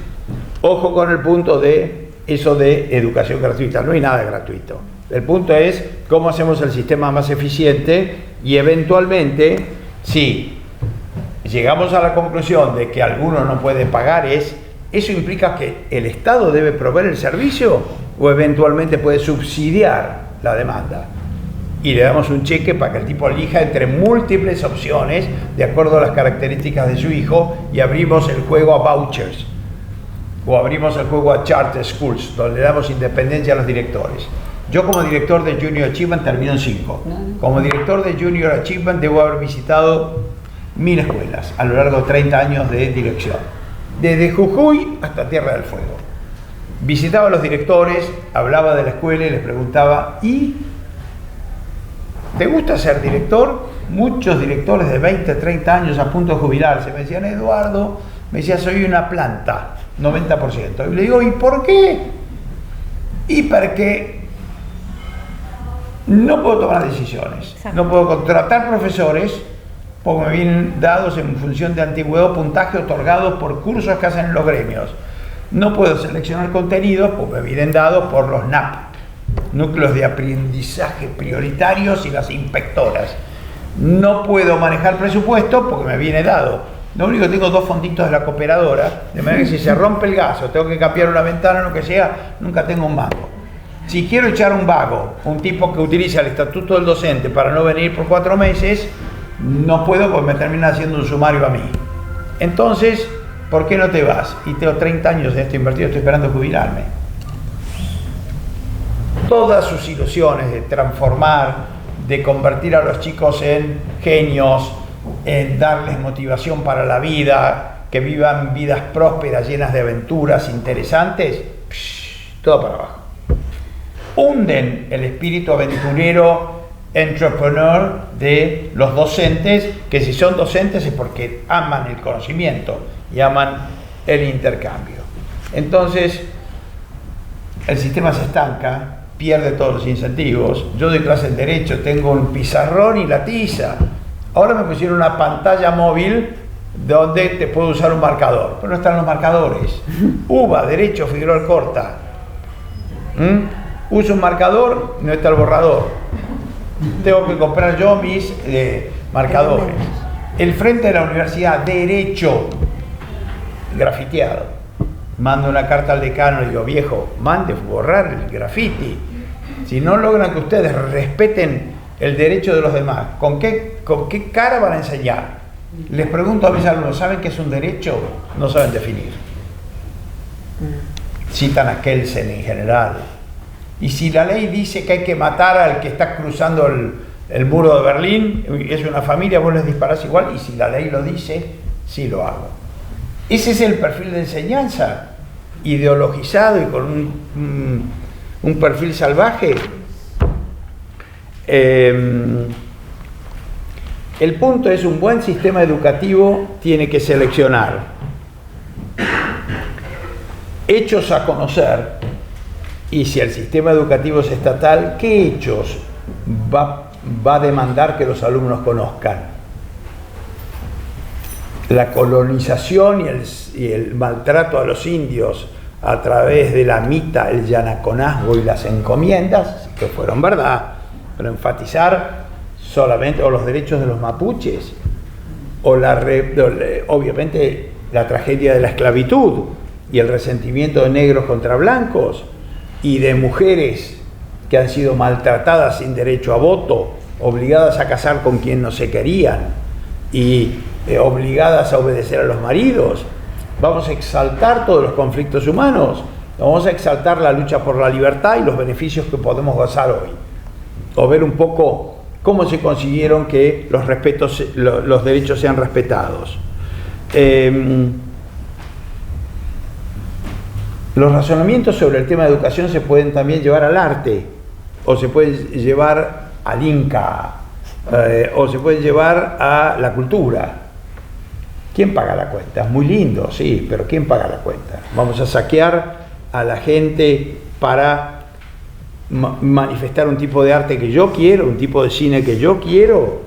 ojo con el punto de eso de educación gratuita. No hay nada gratuito. El punto es cómo hacemos el sistema más eficiente y eventualmente, si llegamos a la conclusión de que alguno no puede pagar, ¿eso implica que el Estado debe proveer el servicio o eventualmente puede subsidiar la demanda? Y le damos un cheque para que el tipo elija entre múltiples opciones de acuerdo a las características de su hijo y abrimos el juego a vouchers o abrimos el juego a charter schools, donde le damos independencia a los directores. Yo como director de Junior Achievement termino en 5. Como director de Junior Achievement debo haber visitado 1000 escuelas a lo largo de 30 años de dirección. Desde Jujuy hasta Tierra del Fuego. Visitaba a los directores, hablaba de la escuela y les preguntaba, ¿y te gusta ser director? Muchos directores de 20, 30 años a punto de jubilarse me decían, Eduardo, me decía, soy una planta, 90%. Y le digo, ¿y por qué? Y porque no puedo tomar decisiones, no puedo contratar profesores porque me vienen dados en función de antigüedad o puntaje otorgados por cursos que hacen los gremios. No puedo seleccionar contenidos porque me vienen dados por los NAP, núcleos de aprendizaje prioritarios, y las inspectoras. No puedo manejar presupuesto porque me viene dado. Lo único que tengo 2 fonditos de la cooperadora, de manera que si se rompe el gas o tengo que cambiar una ventana o lo que sea, nunca tengo un mango. Si quiero echar un vago, un tipo que utiliza el estatuto del docente para no venir por 4 meses, no puedo porque me termina haciendo un sumario a mí. Entonces, ¿por qué no te vas? Y tengo 30 años en esto invertido, estoy esperando jubilarme. Todas sus ilusiones de transformar, de convertir a los chicos en genios, en darles motivación para la vida, que vivan vidas prósperas, llenas de aventuras interesantes, todo para abajo. Hunden el espíritu aventurero, entrepreneur de los docentes, que si son docentes es porque aman el conocimiento y aman el intercambio. Entonces, el sistema se estanca, pierde todos los incentivos. Yo doy clase en Derecho, tengo un pizarrón y la tiza. Ahora me pusieron una pantalla móvil donde te puedo usar un marcador, pero no están los marcadores. UBA, Derecho, Figueroa Alcorta. Uso un marcador, no está el borrador. Tengo que comprar yo mis marcadores. El frente de la universidad, Derecho, grafiteado. Mando una carta al decano y digo, viejo, mande borrar el graffiti. Si no logran que ustedes respeten el derecho de los demás, ¿con qué cara van a enseñar? Les pregunto a mis alumnos, ¿saben qué es un derecho? No saben definir. Citan a Kelsen en general. Y si la ley dice que hay que matar al que está cruzando el muro de Berlín, es una familia, vos les disparás igual, y si la ley lo dice, sí lo hago. Ese es el perfil de enseñanza, ideologizado y con un perfil salvaje. El punto es, un buen sistema educativo tiene que seleccionar hechos a conocer, y si el sistema educativo es estatal, ¿qué hechos va a demandar que los alumnos conozcan? La colonización y el maltrato a los indios a través de la mita, el yanaconazgo y las encomiendas, que fueron verdad, pero enfatizar solamente o los derechos de los mapuches, o obviamente la tragedia de la esclavitud y el resentimiento de negros contra blancos y de mujeres que han sido maltratadas sin derecho a voto, obligadas a casar con quien no se querían y obligadas a obedecer a los maridos. Vamos a exaltar todos los conflictos humanos, vamos a exaltar la lucha por la libertad y los beneficios que podemos gozar hoy, o ver un poco cómo se consiguieron que los derechos sean respetados. Los razonamientos sobre el tema de educación se pueden también llevar al arte, o se pueden llevar al Inca, o se pueden llevar a la cultura. ¿Quién paga la cuenta? Es muy lindo, sí, pero ¿quién paga la cuenta? Vamos a saquear a la gente para manifestar un tipo de arte que yo quiero, un tipo de cine que yo quiero.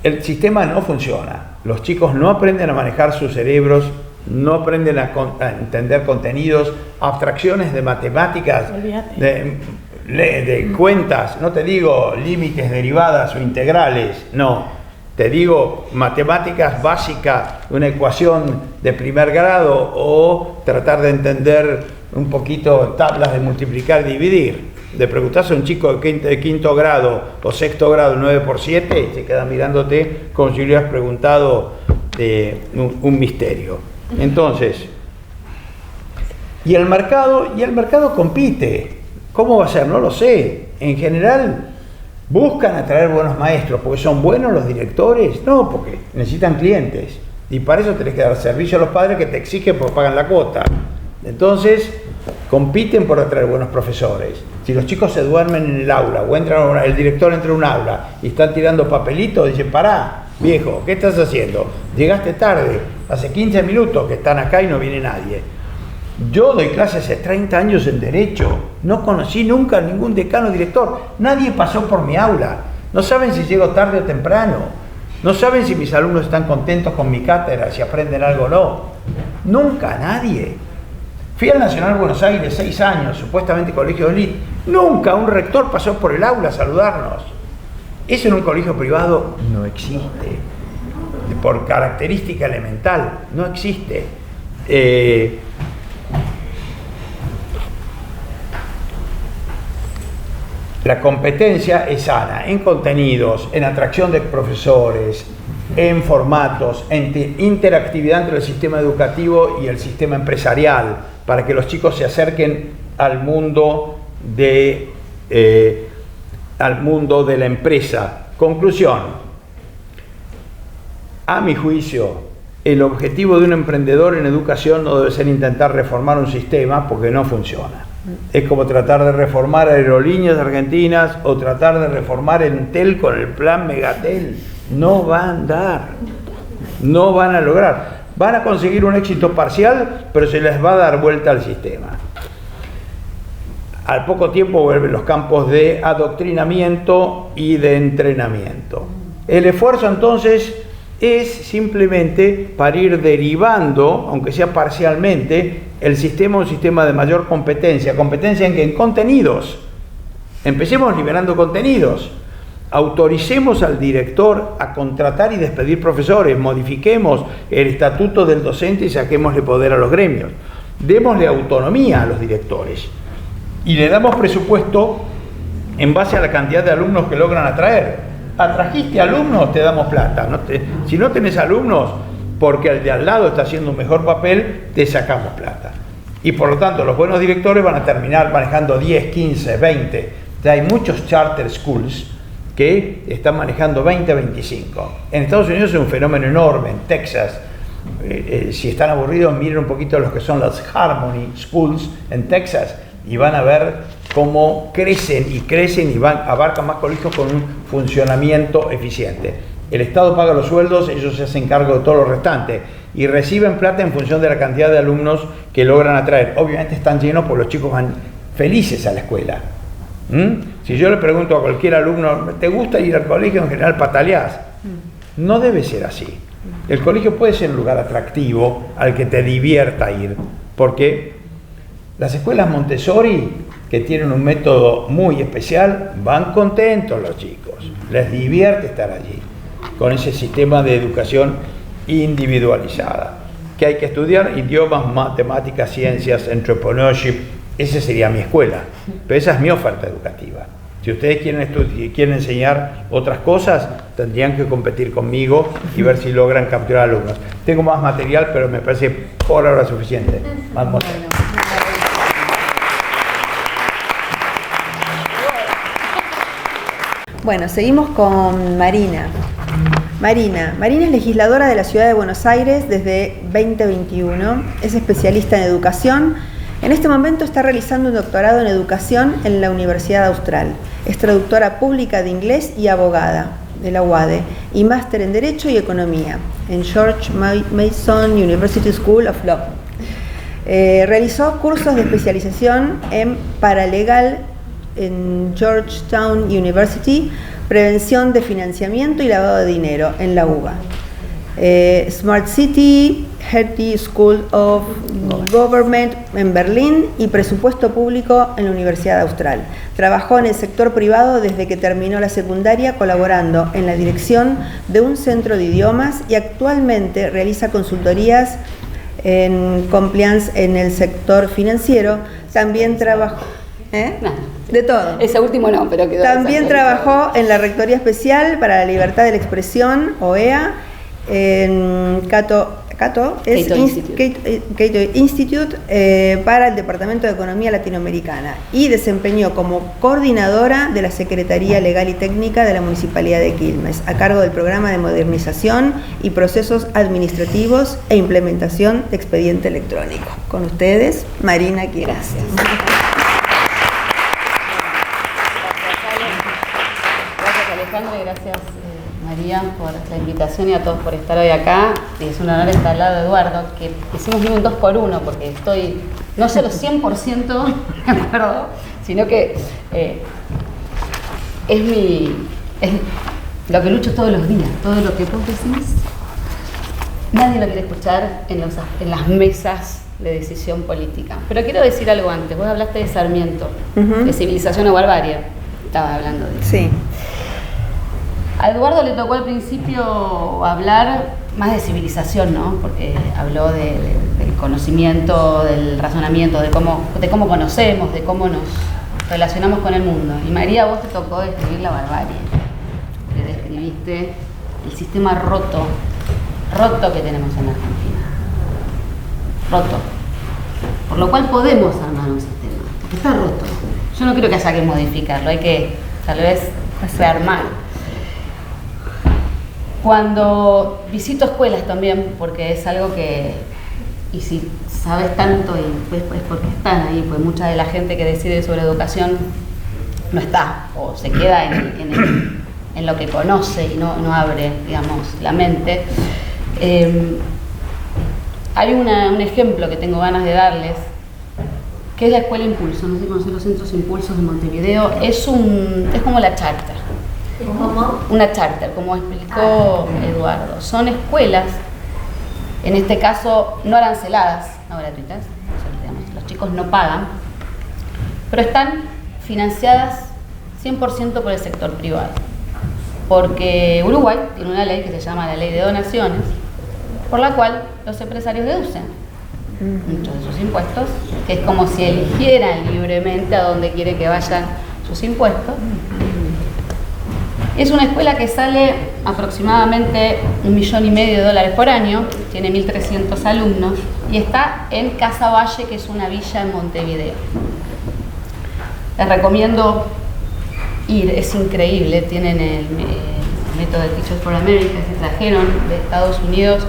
El sistema no funciona. Los chicos no aprenden a manejar sus cerebros, no aprenden a entender contenidos, abstracciones de matemáticas, de cuentas, no te digo límites, derivadas o integrales, no. Te digo matemáticas básicas, una ecuación de primer grado, o tratar de entender un poquito tablas de multiplicar y dividir. Le preguntás a un chico de quinto grado o sexto grado 9 por 7 y se queda mirándote como si le hubieras preguntado un misterio. Entonces, y el mercado compite. ¿Cómo va a ser? No lo sé. En general buscan atraer buenos maestros, porque son buenos los directores, no, porque necesitan clientes, y para eso tenés que dar servicio a los padres que te exigen porque pagan la cuota. Entonces compiten por atraer buenos profesores. Si los chicos se duermen en el aula, o el director entra a un aula y están tirando papelitos, dicen: pará, viejo, ¿qué estás haciendo? Llegaste tarde, hace 15 minutos que están acá y no viene nadie. Yo doy clases hace 30 años en Derecho, no conocí nunca a ningún decano o director, nadie pasó por mi aula, no saben si llego tarde o temprano, no saben si mis alumnos están contentos con mi cátedra, si aprenden algo o no, nunca, nadie. Fui al Nacional Buenos Aires 6 años, supuestamente colegio de élite, nunca un rector pasó por el aula a saludarnos. Eso en un colegio privado no existe, por característica elemental, no existe. La competencia es sana en contenidos, en atracción de profesores, en formatos, en interactividad entre el sistema educativo y el sistema empresarial, para que los chicos se acerquen al mundo de la empresa. Conclusión: a mi juicio, el objetivo de un emprendedor en educación no debe ser intentar reformar un sistema, porque no funciona. Es como tratar de reformar Aerolíneas Argentinas o tratar de reformar Entel con el plan Megatel. No va a andar, no van a lograr. Van a conseguir un éxito parcial, pero se les va a dar vuelta al sistema. Al poco tiempo vuelven los campos de adoctrinamiento y de entrenamiento. El esfuerzo entonces es simplemente para ir derivando, aunque sea parcialmente, el sistema, un sistema de mayor competencia. ¿Competencia en qué? En contenidos. Empecemos liberando contenidos. Autoricemos al director a contratar y despedir profesores. Modifiquemos el estatuto del docente y saquémosle poder a los gremios. Démosle autonomía a los directores. Y le damos presupuesto en base a la cantidad de alumnos que logran atraer. Atrajiste alumnos, te damos plata. Si no tenés alumnos, porque el de al lado está haciendo un mejor papel, te sacamos plata. Y por lo tanto, los buenos directores van a terminar manejando 10, 15, 20. O sea, hay muchos charter schools que están manejando 20, 25. En Estados Unidos es un fenómeno enorme, en Texas. Si están aburridos, miren un poquito los que son las Harmony Schools en Texas y van a ver cómo crecen y abarcan más colegios con un funcionamiento eficiente. El Estado paga los sueldos, ellos se hacen cargo de todo lo restante y reciben plata en función de la cantidad de alumnos que logran atraer. Obviamente están llenos porque los chicos van felices a la escuela. Si yo le pregunto a cualquier alumno, ¿te gusta ir al colegio? En general pataleás. No debe ser así. El colegio puede ser un lugar atractivo al que te divierta ir, porque las escuelas Montessori, que tienen un método muy especial, van contentos los chicos, les divierte estar allí, con ese sistema de educación individualizada. Que hay que estudiar idiomas, matemáticas, ciencias, entrepreneurship, esa sería mi escuela, pero esa es mi oferta educativa. Si ustedes quieren enseñar otras cosas, tendrían que competir conmigo y ver si logran capturar alumnos. Tengo más material, pero me parece por ahora suficiente. Vamos. Bueno, seguimos con Marina. Marina es legisladora de la Ciudad de Buenos Aires desde 2021, es especialista en educación. En este momento está realizando un doctorado en educación en la Universidad Austral. Es traductora pública de inglés y abogada de la UADE y máster en Derecho y Economía en George Mason University School of Law. Realizó cursos de especialización en paralegal en Georgetown University, prevención de financiamiento y lavado de dinero en la UBA. Smart City, Hertie School of Government en Berlín y presupuesto público en la Universidad Austral. Trabajó en el sector privado desde que terminó la secundaria, colaborando en la dirección de un centro de idiomas y actualmente realiza consultorías en compliance en el sector financiero. También trabajó... De todo. Ese último no, pero quedó. También trabajó en la Rectoría Especial para la Libertad de la Expresión, OEA, en Cato Institute para el Departamento de Economía Latinoamericana y desempeñó como coordinadora de la Secretaría Legal y Técnica de la Municipalidad de Quilmes, a cargo del Programa de Modernización y Procesos Administrativos e Implementación de Expediente Electrónico. Con ustedes, Marina Quiras. Gracias Alejandra y gracias María por la invitación y a todos por estar hoy acá. Y es un honor estar al lado de Eduardo, que hicimos un 2x1 porque estoy no solo 100% de acuerdo, sino que es lo que lucho todos los días. Todo lo que vos decís, nadie lo quiere escuchar en las mesas de decisión política. Pero quiero decir algo antes. Vos hablaste de Sarmiento, de civilización o barbarie. Estaba hablando de eso. Sí. A Eduardo le tocó al principio hablar más de civilización, ¿no? Porque habló del conocimiento, del razonamiento, de cómo conocemos, de cómo nos relacionamos con el mundo. Y María, vos te tocó describir la barbarie. Le describiste el sistema roto que tenemos en Argentina. Roto. Por lo cual podemos armar un sistema, porque está roto. Yo no creo que haya que modificarlo, hay que tal vez rearmar. Cuando visito escuelas también, porque es algo que, y si sabes tanto, y es porque están ahí, pues mucha de la gente que decide sobre educación no está, o se queda en lo que conoce y no abre, digamos, la mente. Hay un ejemplo que tengo ganas de darles, que es la Escuela Impulso. No sé si conocen los centros Impulsos de Montevideo. Es como la charter. ¿Cómo? Una charter, como explicó Eduardo. Son escuelas, en este caso no aranceladas, no gratuitas, o sea, digamos, los chicos no pagan, pero están financiadas 100% por el sector privado. Porque Uruguay tiene una ley que se llama la Ley de Donaciones, por la cual los empresarios deducen muchos de sus impuestos, que es como si eligieran libremente a dónde quiere que vayan sus impuestos. Es una escuela que sale aproximadamente $1,5 millones por año, tiene 1.300 alumnos y está en Casa Valle, que es una villa en Montevideo. Les recomiendo ir, es increíble, tienen el método de Teachers for America, se trajeron de Estados Unidos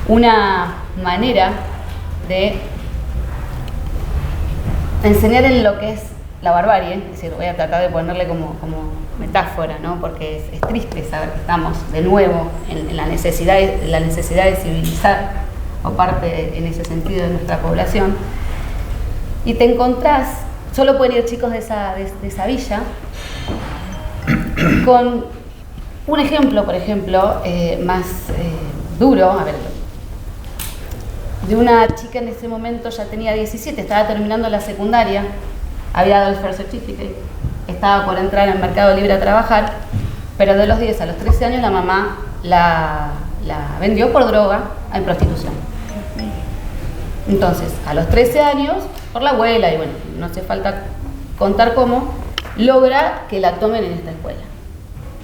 una manera de enseñar en lo que es la barbarie, es decir, voy a tratar de ponerle como metáfora, ¿no? Porque es triste saber que estamos de nuevo en la necesidad de civilizar, o parte en ese sentido de nuestra población, y te encontrás, solo pueden ir chicos de esa villa, con un ejemplo, por ejemplo, más duro, a ver, de una chica en ese momento ya tenía 17, estaba terminando la secundaria, había dado el First Certificate, estaba por entrar al mercado libre a trabajar, pero de los 10 a los 13 años la mamá la vendió por droga en prostitución. Entonces, a los 13 años, por la abuela, y bueno, no hace falta contar cómo, logra que la tomen en esta escuela.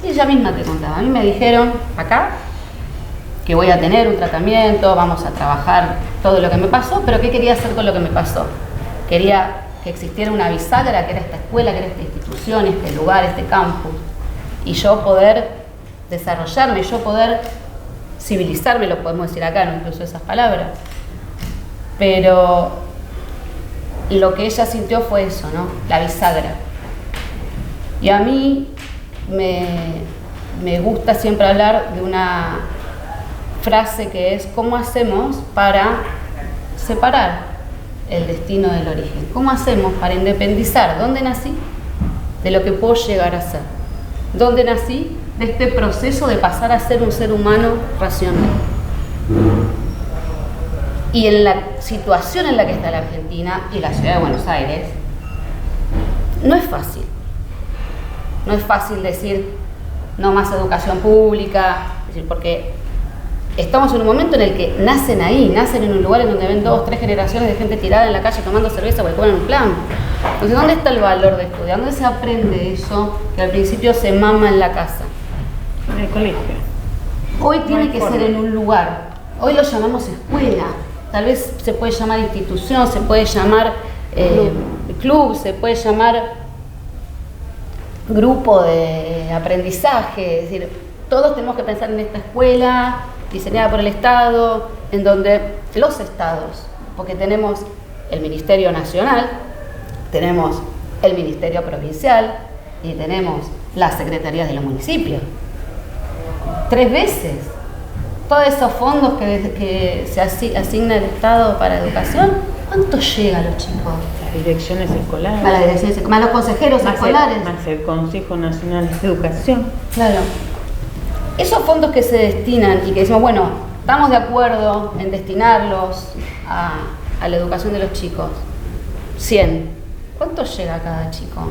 Y ella misma te contaba, a mí me dijeron acá que voy a tener un tratamiento, vamos a trabajar todo lo que me pasó, pero ¿qué quería hacer con lo que me pasó? Quería que existiera una bisagra, que era esta escuela, que era esta institución, este lugar, este campus, y yo poder desarrollarme, yo poder civilizarme, lo podemos decir acá, no incluso esas palabras, pero lo que ella sintió fue eso, ¿no? La bisagra. Y a mí me gusta siempre hablar de una frase que es: ¿cómo hacemos para separar el destino del origen? ¿Cómo hacemos para independizar dónde nací de lo que puedo llegar a ser? ¿Dónde nací de este proceso de pasar a ser un ser humano racional? Y en la situación en la que está la Argentina y la ciudad de Buenos Aires, no es fácil. No es fácil decir no más educación pública, es decir, porque estamos en un momento en el que nacen ahí, nacen en un lugar en donde ven 2 o 3 generaciones de gente tirada en la calle tomando cerveza porque ponen un plan. Entonces, ¿dónde está el valor de estudiar? ¿Dónde se aprende eso que al principio se mama en la casa? En el colegio. Hoy tiene que ser en un lugar. Hoy lo llamamos escuela. Tal vez se puede llamar institución, se puede llamar club, se puede llamar grupo de aprendizaje. Es decir, todos tenemos que pensar en esta escuela diseñada por el Estado, en donde los estados, porque tenemos el Ministerio Nacional, tenemos el Ministerio Provincial y tenemos las Secretarías de los municipios. 3 veces. Todos esos fondos que se asigna el Estado para educación, ¿cuánto llega a los chicos? Las direcciones escolares. A las direcciones, más los consejeros escolares. Más el Consejo Nacional de Educación. Claro. Esos fondos que se destinan y que decimos, bueno, estamos de acuerdo en destinarlos a la educación de los chicos, 100. ¿Cuánto llega a cada chico?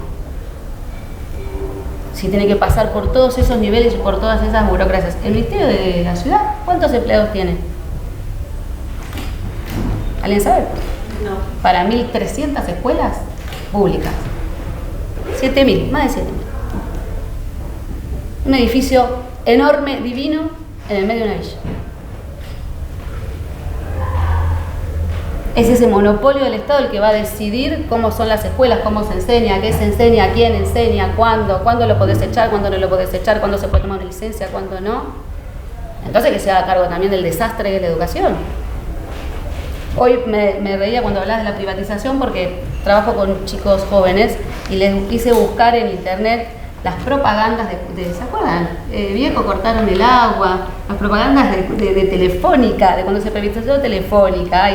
Si tiene que pasar por todos esos niveles y por todas esas burocracias. ¿El Ministerio de la Ciudad cuántos empleados tiene? ¿Alguien sabe? No. Para 1.300 escuelas públicas. 7.000, más de 7.000. Un edificio enorme, divino, en el medio de una villa. Es ese monopolio del Estado el que va a decidir cómo son las escuelas, cómo se enseña, qué se enseña, quién enseña, cuándo lo podés echar, cuándo no lo podés echar, cuándo se puede tomar una licencia, cuándo no. Entonces que se haga cargo también del desastre de la educación. Hoy me reía cuando hablabas de la privatización porque trabajo con chicos jóvenes y les quise buscar en internet las propagandas ¿se acuerdan? Viejo, cortaron el agua, las propagandas de Telefónica, de cuando se privatizó Telefónica,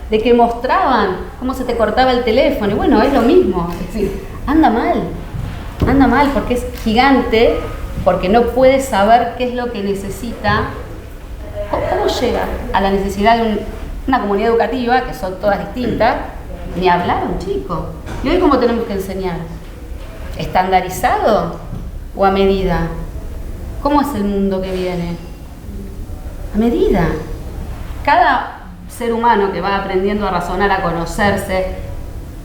de que mostraban cómo se te cortaba el teléfono. Y bueno, es lo mismo, es decir, anda mal porque es gigante, porque no puede saber qué es lo que necesita. ¿Cómo llega a la necesidad de una comunidad educativa, que son todas distintas? Ni hablar un chico. ¿Y hoy cómo tenemos que enseñar? ¿Estandarizado o a medida? ¿Cómo es el mundo que viene? A medida. Cada ser humano que va aprendiendo a razonar, a conocerse,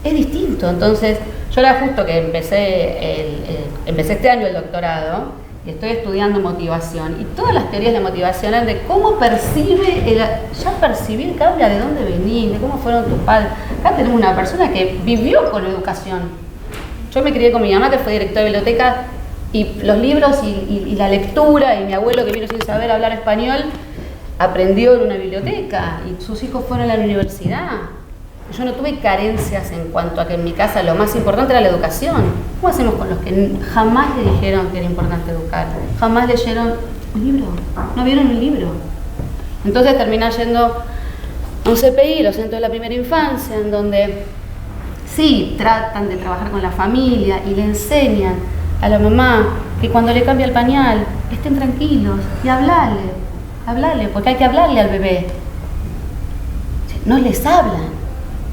es distinto. Entonces, yo era justo que empecé este año el doctorado y estoy estudiando motivación, y todas las teorías de motivación eran de cómo percibe, ya percibir que habla de dónde venís, de cómo fueron tus padres. Acá tenemos una persona que vivió con educación. Yo me crié con mi mamá, que fue directora de biblioteca, y los libros y la lectura, y mi abuelo, que vino sin saber hablar español, aprendió en una biblioteca, y sus hijos fueron a la universidad. Yo no tuve carencias en cuanto a que en mi casa lo más importante era la educación. ¿Cómo hacemos con los que jamás le dijeron que era importante educar? Jamás leyeron un libro, no vieron un libro. Entonces terminan yendo a un CPI, los centros de la primera infancia, en donde sí, tratan de trabajar con la familia y le enseñan a la mamá que cuando le cambia el pañal estén tranquilos y hablarle, porque hay que hablarle al bebé. No les hablan.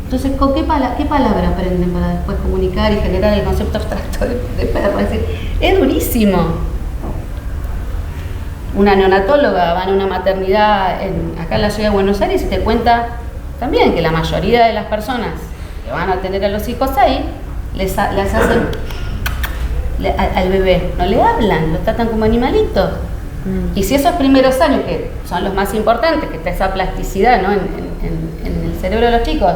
Entonces, ¿con qué palabra aprenden para después comunicar y generar el concepto abstracto de perro? Es decir, es durísimo. Una neonatóloga va en una maternidad acá en la ciudad de Buenos Aires y te cuenta también que la mayoría de las personas que van a tener a los hijos ahí, les hacen al bebé, no le hablan, lo tratan como animalitos. Y si esos primeros años, que son los más importantes, que está esa plasticidad, ¿no?, en el cerebro de los chicos,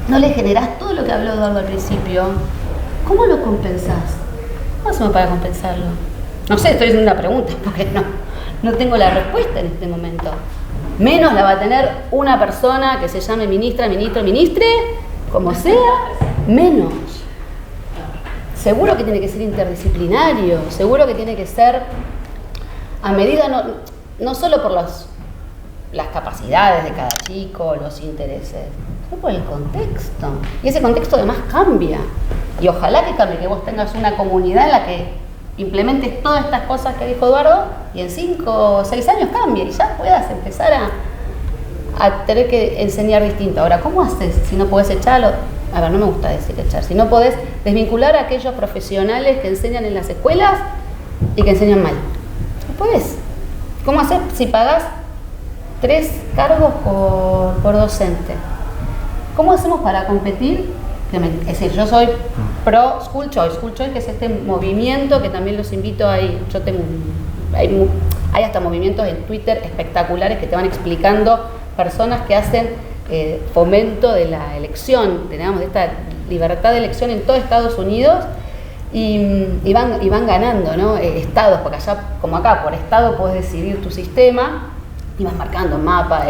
no le generás todo lo que habló Eduardo al principio, ¿cómo lo compensás? ¿Cómo hacemos para compensarlo? No sé, estoy haciendo una pregunta porque no tengo la respuesta en este momento. Menos la va a tener una persona que se llame ministra, ministro, ministre, como sea, menos. Seguro que tiene que ser interdisciplinario, seguro que tiene que ser a medida, no solo por las capacidades de cada chico, los intereses, sino por el contexto. Y ese contexto además cambia. Y ojalá que cambie, que vos tengas una comunidad en la que implementes todas estas cosas que dijo Eduardo y en 5 o 6 años cambie y ya puedas empezar a tener que enseñar distinto. Ahora, ¿cómo haces si no podés echarlo? A ver, no me gusta decir echar. Si no podés desvincular a aquellos profesionales que enseñan en las escuelas y que enseñan mal. No podés. ¿Cómo hacer si pagás 3 cargos por docente? ¿Cómo hacemos para competir? Es decir, yo soy pro School Choice, que es este movimiento que también los invito ahí. Yo tengo hay hasta movimientos en Twitter espectaculares que te van explicando personas que hacen fomento de la elección, digamos, de esta libertad de elección en todo Estados Unidos y van ganando, ¿no? Estados, porque allá, como acá, por estado puedes decidir tu sistema y vas marcando mapa.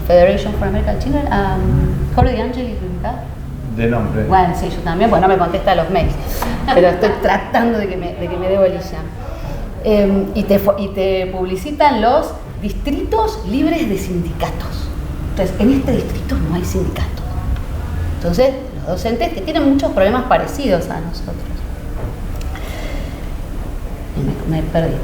Federation for American Children, Jorge de Angeli, de nombre. Bueno, sí, yo también, pues no me contesta los mails, pero estoy tratando de que me dé bolilla. Y te publicitan los distritos libres de sindicatos. Entonces, en este distrito no hay sindicatos. Entonces, los docentes que tienen muchos problemas parecidos a nosotros. Me perdí.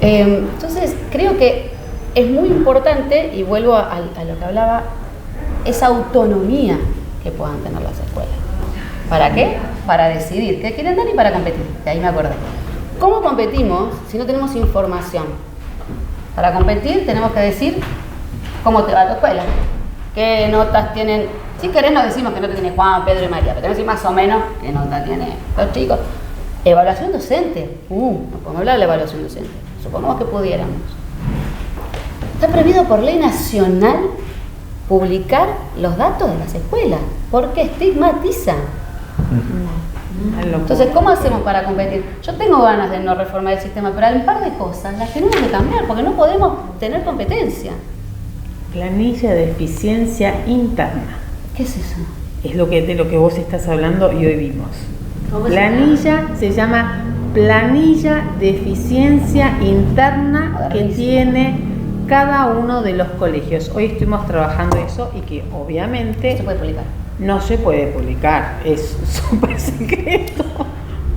Entonces, creo que es muy importante, y vuelvo a lo que hablaba, esa autonomía que puedan tener las escuelas. ¿Para qué? Para decidir qué quieren dar y para competir. De ahí me acordé. ¿Cómo competimos si no tenemos información? Para competir tenemos que decir cómo te va a tu escuela, qué notas tienen. Si querés nos decimos que nota tiene Juan, Pedro y María, pero tenemos que decir más o menos qué nota tienen los chicos. Evaluación docente. No podemos hablar de la evaluación docente. Supongamos que pudiéramos. Está prohibido por ley nacional publicar los datos de las escuelas, porque estigmatiza. Entonces, ¿cómo hacemos para competir? Yo tengo ganas de no reformar el sistema, pero hay un par de cosas las tenemos que cambiar, porque no podemos tener competencia. Planilla de eficiencia interna. ¿Qué es eso? Es de lo que vos estás hablando y hoy vimos. Planilla se llama planilla de eficiencia interna que tiene cada uno de los colegios. Hoy estuvimos trabajando eso y que obviamente ¿se puede publicar? No se puede publicar, es súper secreto.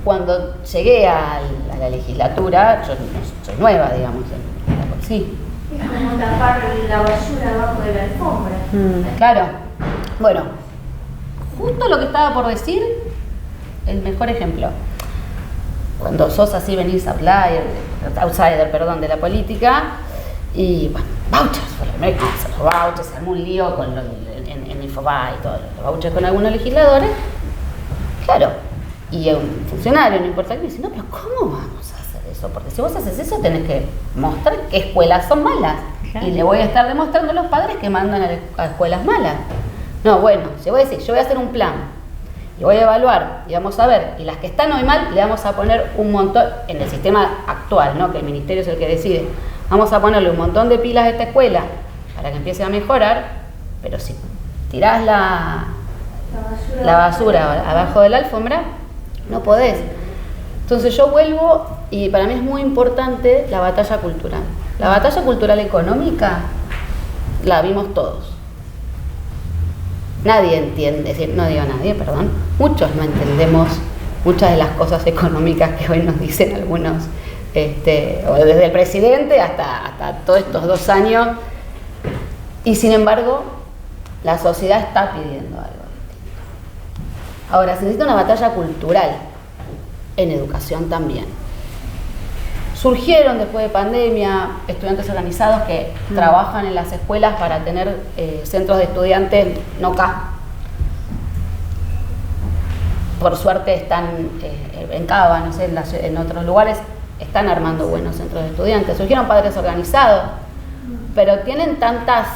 Cuando llegué a la legislatura, yo soy nueva, digamos, sí. Es como tapar la basura abajo de la alfombra. Claro. Bueno, justo lo que estaba por decir, el mejor ejemplo. Cuando sos así, venís outsider, de la política, y bueno, vouchers, se armó un lío en Infobae y todos los vouchers con algunos legisladores. Claro, Y un funcionario, no importa qué, me dice, no, pero ¿cómo vamos a hacer eso? Porque si vos haces eso tenés que mostrar qué escuelas son malas. Claro. Y le voy a estar demostrando a los padres que mandan a escuelas malas. No, bueno, si voy a decir, yo voy a hacer un plan y voy a evaluar y vamos a ver, y las que están hoy mal le vamos a poner un montón, en el sistema actual, ¿no? Que el ministerio es el que decide, vamos a ponerle un montón de pilas a esta escuela para que empiece a mejorar, pero si tirás la basura abajo de la alfombra, no podés. Entonces yo vuelvo, y para mí es muy importante la batalla cultural. La batalla cultural económica la vimos todos. Nadie entiende, es decir, no digo nadie, perdón, muchos no entendemos muchas de las cosas económicas que hoy nos dicen algunos, o desde el presidente hasta todos estos 2 años, y sin embargo la sociedad está pidiendo algo distinto. Ahora, se necesita una batalla cultural en educación también. Surgieron después de pandemia estudiantes organizados que trabajan en las escuelas para tener centros de estudiantes no K. Por suerte están en Cava, no sé, en otros lugares están armando buenos centros de estudiantes. Surgieron padres organizados, pero tienen tantas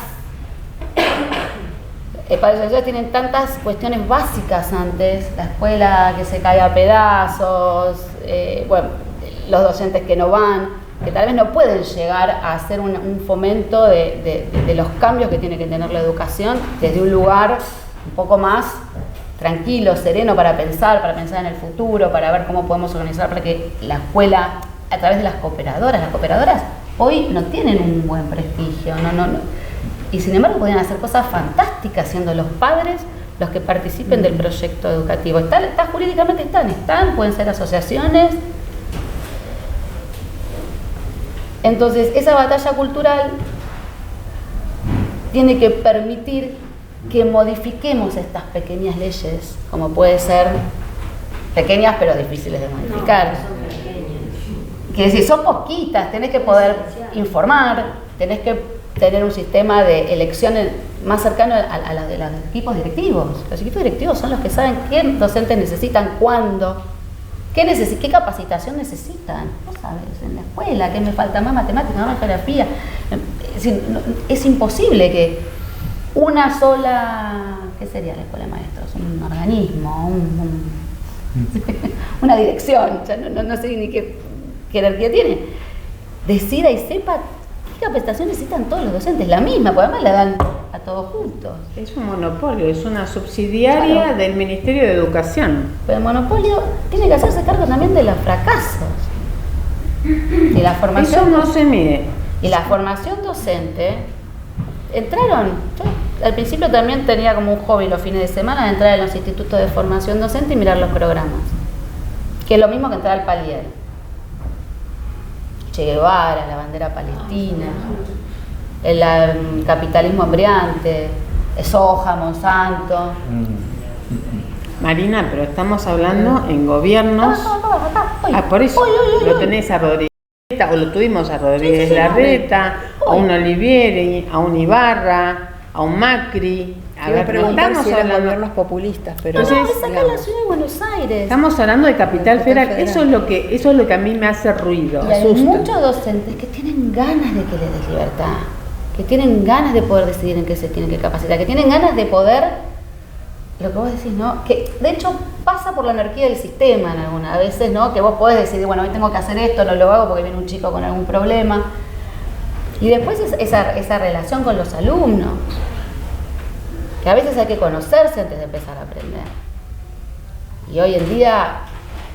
tienen tantas cuestiones básicas antes, la escuela que se cae a pedazos, los docentes que no van, que tal vez no pueden llegar a hacer un fomento de los cambios que tiene que tener la educación desde un lugar un poco más tranquilo, sereno, para pensar en el futuro, para ver cómo podemos organizar para que la escuela, a través de las cooperadoras hoy no tienen un buen prestigio, no. Y sin embargo podrían hacer cosas fantásticas siendo los padres los que participen del proyecto educativo. Jurídicamente están, pueden ser asociaciones. Entonces, esa batalla cultural tiene que permitir que modifiquemos estas pequeñas leyes, como puede ser pequeñas pero difíciles de modificar. Que decir, son poquitas, tenés que poder informar, tenés que tener un sistema de elecciones más cercano a la de los equipos directivos. Los equipos directivos son los que saben qué docentes necesitan, cuándo, qué capacitación necesitan. No sabes, en la escuela, que me falta más matemática, más geografía. Es imposible que una sola, ¿qué sería la escuela de maestros? Un organismo, una dirección, ya no sé ni qué jerarquía tiene, decida y sepa qué capacitación necesitan todos los docentes, la misma, porque además la dan a todos juntos. Es un monopolio, es una subsidiaria del Ministerio de Educación. Pero el monopolio tiene que hacerse cargo también de los fracasos. Y la formación, eso no se mide. Y la formación docente, yo al principio también tenía como un hobby los fines de semana de entrar en los institutos de formación docente y mirar los programas. Que es lo mismo que entrar al Palier. Che Guevara, la bandera palestina, el capitalismo hambriante, soja, Monsanto. Marina, pero estamos hablando en gobiernos. Acá, por eso lo tenés a Rodríguez, o lo tuvimos a Rodríguez Larreta, a un Olivieri, a un Ibarra, a un Macri. A ver, preguntar si eran gobiernos populistas, pero es acá en la ciudad de Buenos Aires. Estamos hablando de Capital Federal. Eso es lo que a mí me hace ruido. Y hay muchos docentes que tienen ganas de que les des libertad, que tienen ganas de poder decidir en qué se tienen que capacitar, que tienen ganas de poder, lo que vos decís, ¿no? Que de hecho pasa por la anarquía del sistema en algunas veces, ¿no? Que vos podés decidir, bueno, hoy tengo que hacer esto, no lo hago porque viene un chico con algún problema. Y después esa relación con los alumnos, que a veces hay que conocerse antes de empezar a aprender. Y hoy en día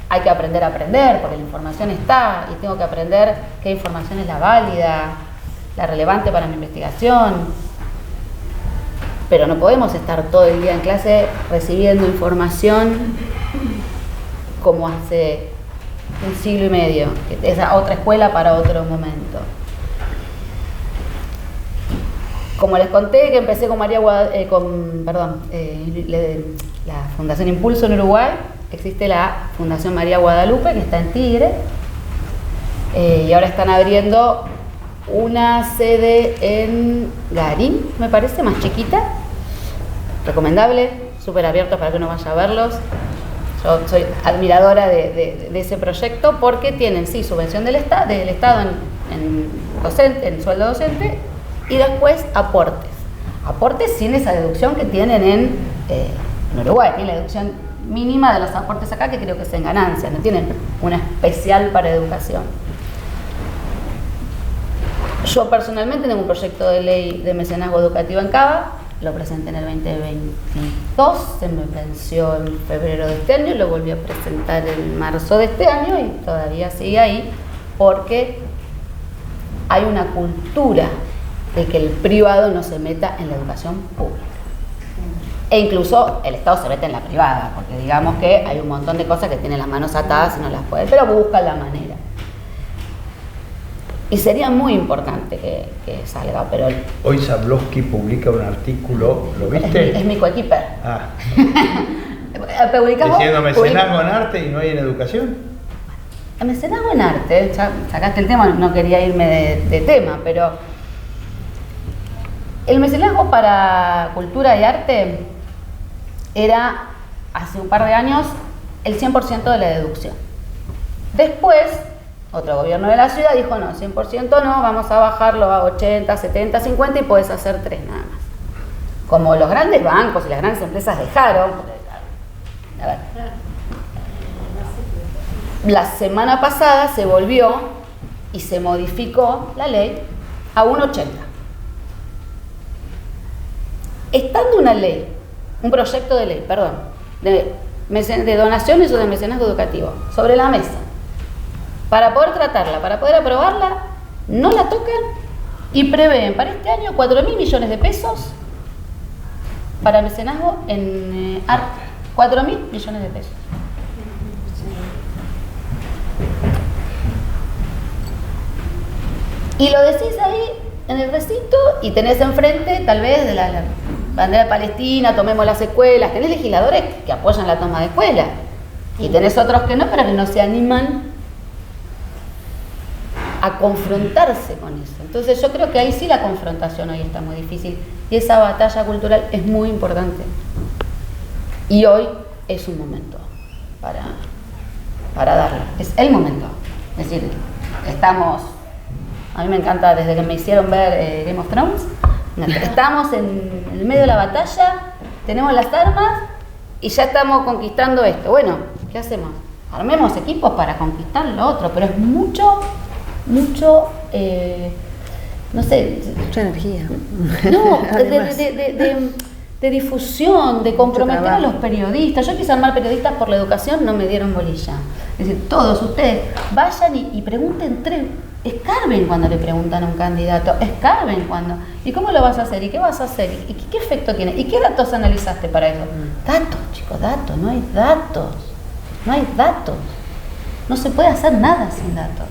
hay que aprender a aprender, porque la información está, y tengo que aprender qué información es la válida, la relevante para mi investigación. Pero no podemos estar todo el día en clase recibiendo información como hace un siglo y medio, que es otra escuela para otro momento. Como les conté que empecé con la Fundación Impulso en Uruguay, existe la Fundación María Guadalupe, que está en Tigre, y ahora están abriendo una sede en Garín, me parece, más chiquita, recomendable, súper abierto para que uno vaya a verlos. Yo soy admiradora de ese proyecto porque tienen, sí, subvención del Estado en sueldo docente y después aportes. Aportes sin esa deducción que tienen en Uruguay, tienen la deducción mínima de los aportes acá, que creo que es en ganancia, no tienen una especial para educación. Yo personalmente tengo un proyecto de ley de mecenazgo educativo en Cava, lo presenté en el 2022, se me venció en febrero de este año, lo volví a presentar en marzo de este año y todavía sigue ahí porque hay una cultura de que el privado no se meta en la educación pública. E incluso el Estado se mete en la privada, porque digamos que hay un montón de cosas que tienen las manos atadas y no las pueden, pero buscan la manera. Y sería muy importante que salga, pero... Hoy Zablowski publica un artículo, ¿lo viste? Es mi coequiper. Ah. Publicamos, diciendo mecenazgo en arte y no hay en educación. Mecenazgo en arte, ya sacaste el tema, no quería irme de tema, pero... El mecenazgo para cultura y arte era, hace un par de años, el 100% de la deducción. Después, otro gobierno de la ciudad dijo, no, 100% no, vamos a bajarlo a 80, 70, 50 y puedes hacer 3 nada más. Como los grandes bancos y las grandes empresas dejaron, a ver, la semana pasada se volvió y se modificó la ley a 1,80. Estando una ley, un proyecto de ley, perdón, de donaciones o de mecenazgo educativo sobre la mesa, para poder tratarla, para poder aprobarla, no la tocan y prevén para este año 4.000 millones de pesos para mecenazgo en arte. 4.000 millones de pesos. Y lo decís ahí en el recinto y tenés enfrente tal vez de la bandera de Palestina, tomemos las escuelas, tenés legisladores que apoyan la toma de escuelas y tenés otros que no, pero que no se animan a confrontarse con eso. Entonces yo creo que ahí sí la confrontación hoy está muy difícil y esa batalla cultural es muy importante y hoy es un momento para darla, es el momento. Es decir, estamos, a mí me encanta desde que me hicieron ver Game of Thrones, estamos en el medio de la batalla, tenemos las armas y ya estamos conquistando esto. Bueno, ¿qué hacemos? Armemos equipos para conquistar lo otro, pero es mucho, no sé... Mucha energía. No, de difusión, de comprometer a los periodistas. Yo quise armar periodistas por la educación, no me dieron bolilla. Es decir, todos ustedes vayan y pregunten, escarben cuando le preguntan a un candidato, escarben cuando, ¿y cómo lo vas a hacer? ¿Y qué vas a hacer? ¿Y qué efecto tiene? ¿Y qué datos analizaste para eso? Datos, chicos, datos, no hay datos. No hay datos. No se puede hacer nada sin datos.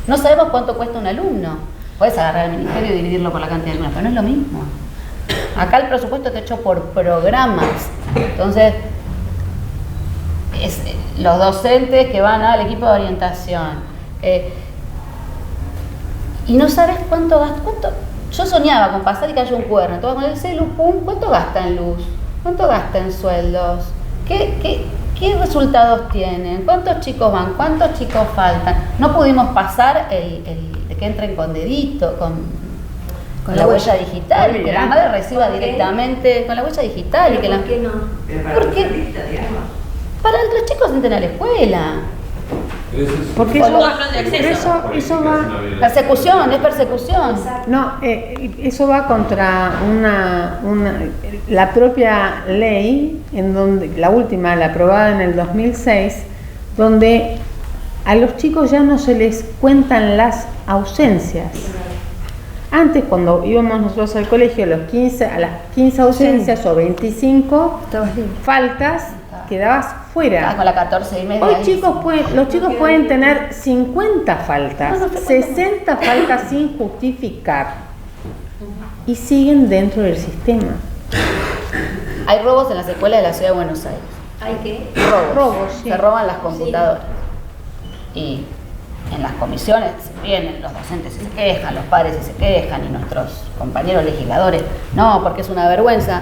No sabemos cuánto cuesta un alumno. Puedes agarrar al ministerio y dividirlo por la cantidad de alumnos, pero no es lo mismo. Acá el presupuesto está hecho por programas. Entonces, los docentes que van al equipo de orientación. Y no sabes cuánto gasta. Yo soñaba con pasar y que haya un QR. Entonces con el celu, pum, ¿cuánto gasta en luz? ¿Cuánto gasta en sueldos? ¿Qué resultados tienen? ¿Cuántos chicos van? ¿Cuántos chicos faltan? No pudimos pasar el de que entren con dedito, con la huella digital, y que la madre reciba directamente con la huella digital. ¿Pero por qué no? Porque para los chicos entren a la escuela. Porque eso va... Persecución, es persecución. No, eso va contra la propia ley, en donde la última, la aprobada en el 2006, donde a los chicos ya no se les cuentan las ausencias. Antes, cuando íbamos nosotros al colegio, a las 15 ausencias o 25 faltas, quedabas fuera. Con la 14 y media. Hoy los chicos pueden tener 50 faltas, 60 faltas sin justificar y siguen dentro del sistema. Hay robos en las escuelas de la ciudad de Buenos Aires. ¿Hay qué? Robos, sí. Se roban las computadoras. Y en las comisiones vienen los docentes y se quejan, los padres y se quejan, y nuestros compañeros legisladores, no, porque es una vergüenza.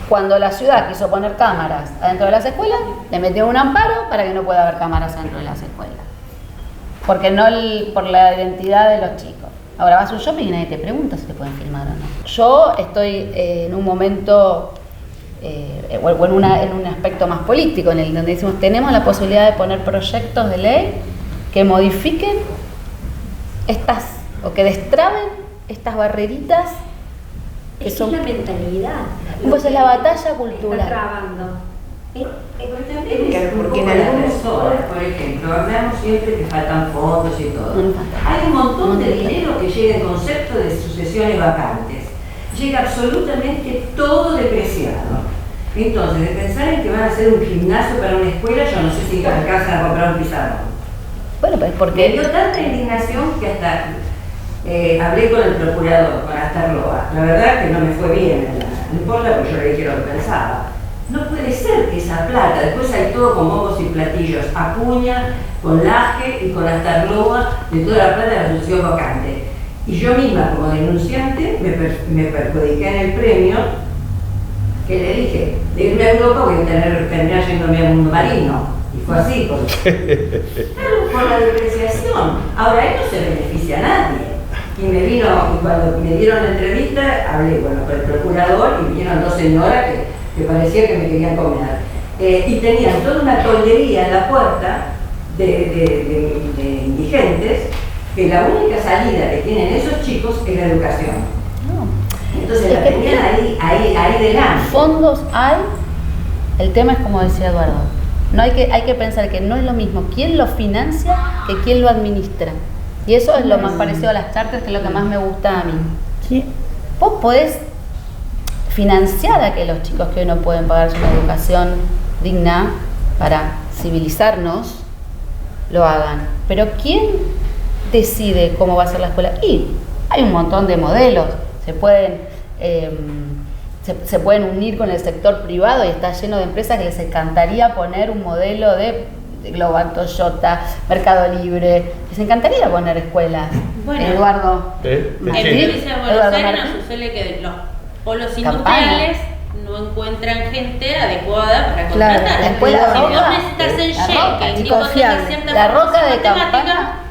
cuando la ciudad quiso poner cámaras adentro de las escuelas, le metió un amparo para que no pueda haber cámaras dentro de las escuelas. Porque no por la identidad de los chicos. Ahora vas a un shopping y nadie te pregunta si te pueden filmar o no. Yo estoy en un momento, o en un aspecto más político, en el donde decimos, tenemos la posibilidad de poner proyectos de ley que modifiquen o que destraben estas barreritas que son... la mentalidad. Pues es la batalla cultural. Porque en algunas personas, por ejemplo, hablamos siempre que faltan fondos y todo. Hay un montón de dinero que llega en concepto de sucesiones vacantes. Llega absolutamente todo depreciado. Entonces, de pensar en que van a hacer un gimnasio para una escuela, yo no sé si alcanzan a comprar un pizarrón. Bueno, pues porque... Me dio tanta indignación que hasta hablé con el procurador, con Astarloa. La verdad que no me fue bien, no importa, porque yo le dije lo que pensaba. No puede ser que esa plata, después hay todo con bombos y platillos, Acuña, con Laje y con Astarloa, de toda la plata de la asociación vacante. Y yo misma, como denunciante, me perjudiqué en el premio, que le dije, de irme a Europa voy a terminar yéndome al mundo marino. Y fue así, por la depreciación. Ahora él no se beneficia a nadie. Y cuando me dieron la entrevista, hablé con el procurador y vinieron dos señoras que parecía que me querían comer. Y tenían toda una toldería en la puerta de indigentes, que la única salida que tienen esos chicos es la educación. Entonces la tenían ahí delante. Fondos hay, el tema es como decía Eduardo, no hay que pensar que no es lo mismo quién lo financia que quién lo administra. Y eso es lo más parecido a las charters, que es lo que más me gusta a mí. Sí. Vos podés financiar a que los chicos que hoy no pueden pagarse una educación digna para civilizarnos lo hagan. Pero ¿quién decide cómo va a ser la escuela? Y hay un montón de modelos. Se pueden unir con el sector privado y está lleno de empresas que les encantaría poner un modelo de Global, Toyota, Mercado Libre. Les encantaría poner escuelas. Bueno, Eduardo. En provincia de Buenos Aires nos sucede que los polos industriales no encuentran gente adecuada para contratar. Claro, la escuela si Roca, vos necesitas en Shell, que el tipo tenga cierta la Roca de matemática, Campana.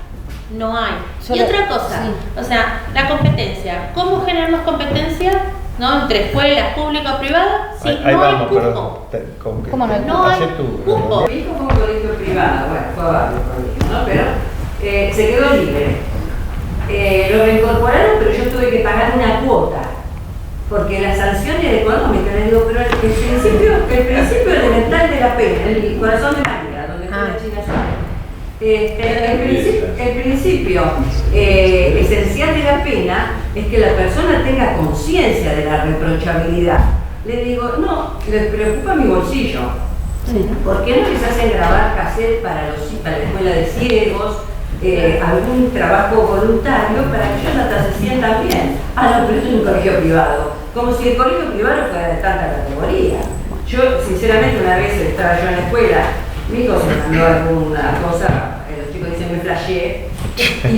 no hay. Solo, y otra cosa, o sea, la competencia. ¿Cómo generamos competencia? ¿No? Entre escuelas públicas o privadas, si Ahí no vamos, hay cupo. ¿Cómo no hay No hay cupo. Mi hijo fue un colegio privado, bueno, fue a varios colegios, ¿no? Pero se quedó libre. Lo reincorporaron, pero yo tuve que pagar una cuota, porque la sanción era económica. Le digo, pero el principio elemental de la pena, el corazón de María, donde fue la China Suárez. El principio esencial de la pena es que la persona tenga conciencia de la reprochabilidad. Le digo, no, les preocupa mi bolsillo. Sí. ¿Por qué no les hacen grabar cassette para la escuela de ciegos, algún trabajo voluntario para que ellos hasta se sientan bien? Ah, no, pero esto es un colegio privado. Como si el colegio privado fuera de tanta categoría. Yo, sinceramente, una vez estaba yo en la escuela, mi hijo se mandó alguna cosa, los chicos dicen me flasheé, y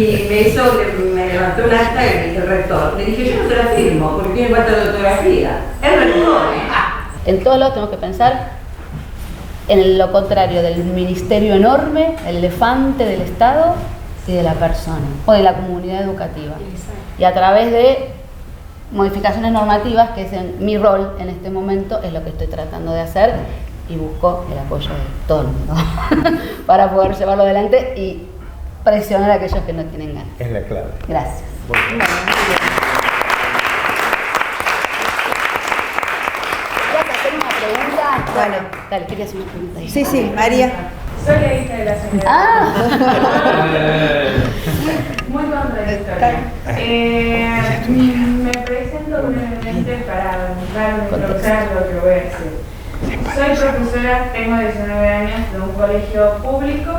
me levantó un acta el rector. Le dije, yo no te la firmo, porque tiene falta de ortografía. El rector, En todos lados tenemos que pensar en lo contrario del ministerio enorme, el elefante del Estado y de la persona, o de la comunidad educativa. Y a través de modificaciones normativas, que es mi rol en este momento, es lo que estoy tratando de hacer, y busco el apoyo de todo el mundo para poder llevarlo adelante y presionar a aquellos que no tienen ganas. Es la clave. Gracias. ¿Quieres hacer una pregunta? Bueno. Dale, querías una pregunta. Ahí. Sí, María. Soy la hija de la señora. Ah. Muy contradictoria. Me presento brevemente para introducir lo que voy a decir. Soy profesora, tengo 19 años de un colegio público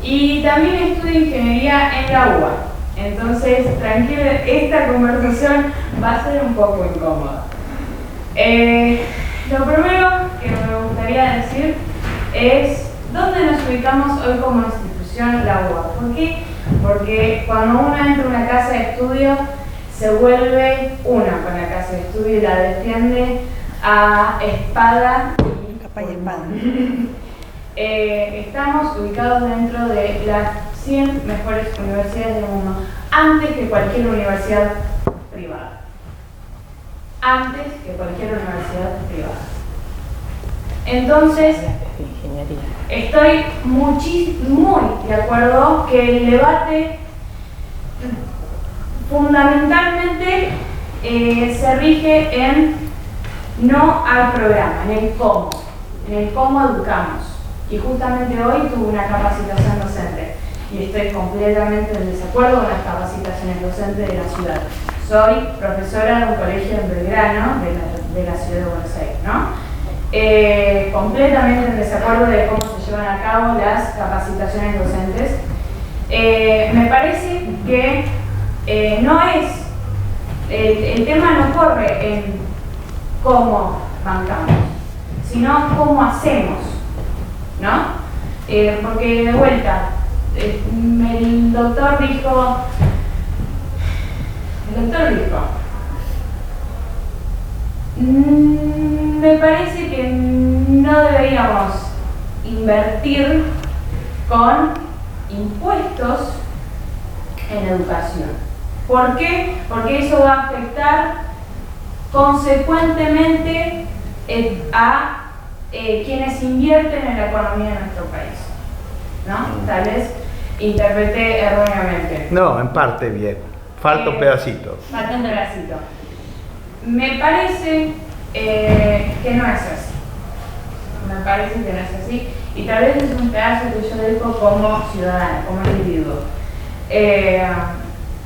y también estudio ingeniería en la UBA. Entonces, tranquila, esta conversación va a ser un poco incómoda. Lo primero que me gustaría decir es dónde nos ubicamos hoy como institución la UBA. ¿Por qué? Porque cuando uno entra a una casa de estudio, se vuelve una con la casa de estudio y la defiende a espada Capa y espada. Estamos ubicados dentro de las 100 mejores universidades del mundo, antes que cualquier universidad privada. Antes que cualquier universidad privada. Entonces, estoy muy de acuerdo que el debate fundamentalmente se rige en no al programa, en el cómo educamos. Y justamente hoy tuve una capacitación docente y estoy completamente en desacuerdo con las capacitaciones docentes de la ciudad. Soy profesora de un colegio en Belgrano, de la ciudad de Buenos Aires, ¿no? Completamente en desacuerdo de cómo se llevan a cabo las capacitaciones docentes. Me parece que no es, el tema no corre en cómo bancamos, sino cómo hacemos, ¿no? Porque de vuelta, el doctor dijo, me parece que no deberíamos invertir con impuestos en educación. ¿Por qué? Porque eso va a afectar consecuentemente a quienes invierten en la economía de nuestro país, ¿no? Tal vez interpreté erróneamente. No, en parte bien. Falta un pedacito. Falta un pedacito. Me parece que no es así. Me parece que no es así. Y tal vez es un pedazo que yo dejo como ciudadana, como individuo.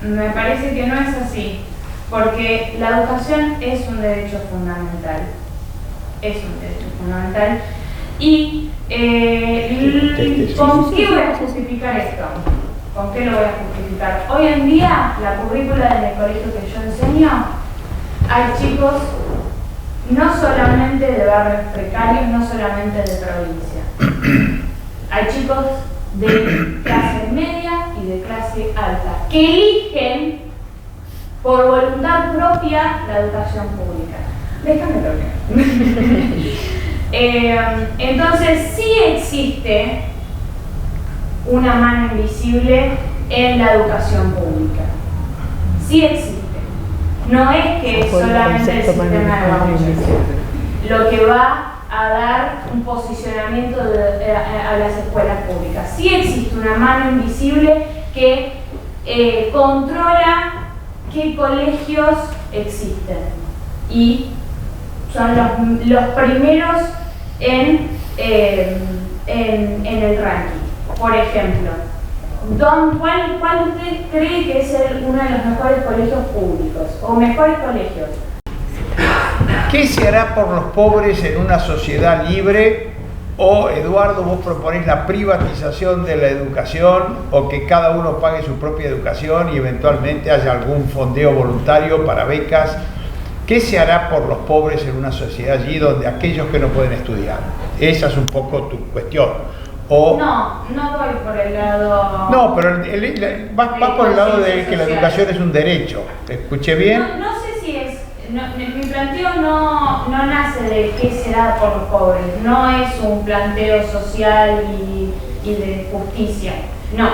Me parece que no es así, porque la educación es un derecho fundamental. Es un derecho fundamental. Y ¿con qué voy a justificar esto? ¿Con qué lo voy a justificar? Hoy en día, la currícula del colegio que yo enseño, hay chicos no solamente de barrios precarios, no solamente de provincia. Hay chicos de clase media y de clase alta que eligen por voluntad propia la educación pública. Déjame terminar. Entonces sí existe una mano invisible en la educación pública. Sí existe. No es que solamente el sistema de valorización lo que va a dar un posicionamiento a las escuelas públicas. Sí existe una mano invisible que controla qué colegios existen y son los primeros en el ranking. Por ejemplo, ¿cuál usted cree que es uno de los mejores colegios públicos o mejores colegios? ¿Qué se hará por los pobres en una sociedad libre? O, Eduardo, vos proponés la privatización de la educación o que cada uno pague su propia educación y eventualmente haya algún fondeo voluntario para becas. ¿Qué se hará por los pobres en una sociedad allí donde aquellos que no pueden estudiar? Esa es un poco tu cuestión. O, no voy por el lado... No, pero va por el lado de que la educación es un derecho. ¿Escuché bien? No sé si es... mi planteo no nace de qué será por los pobres. No es un planteo social y de justicia. No.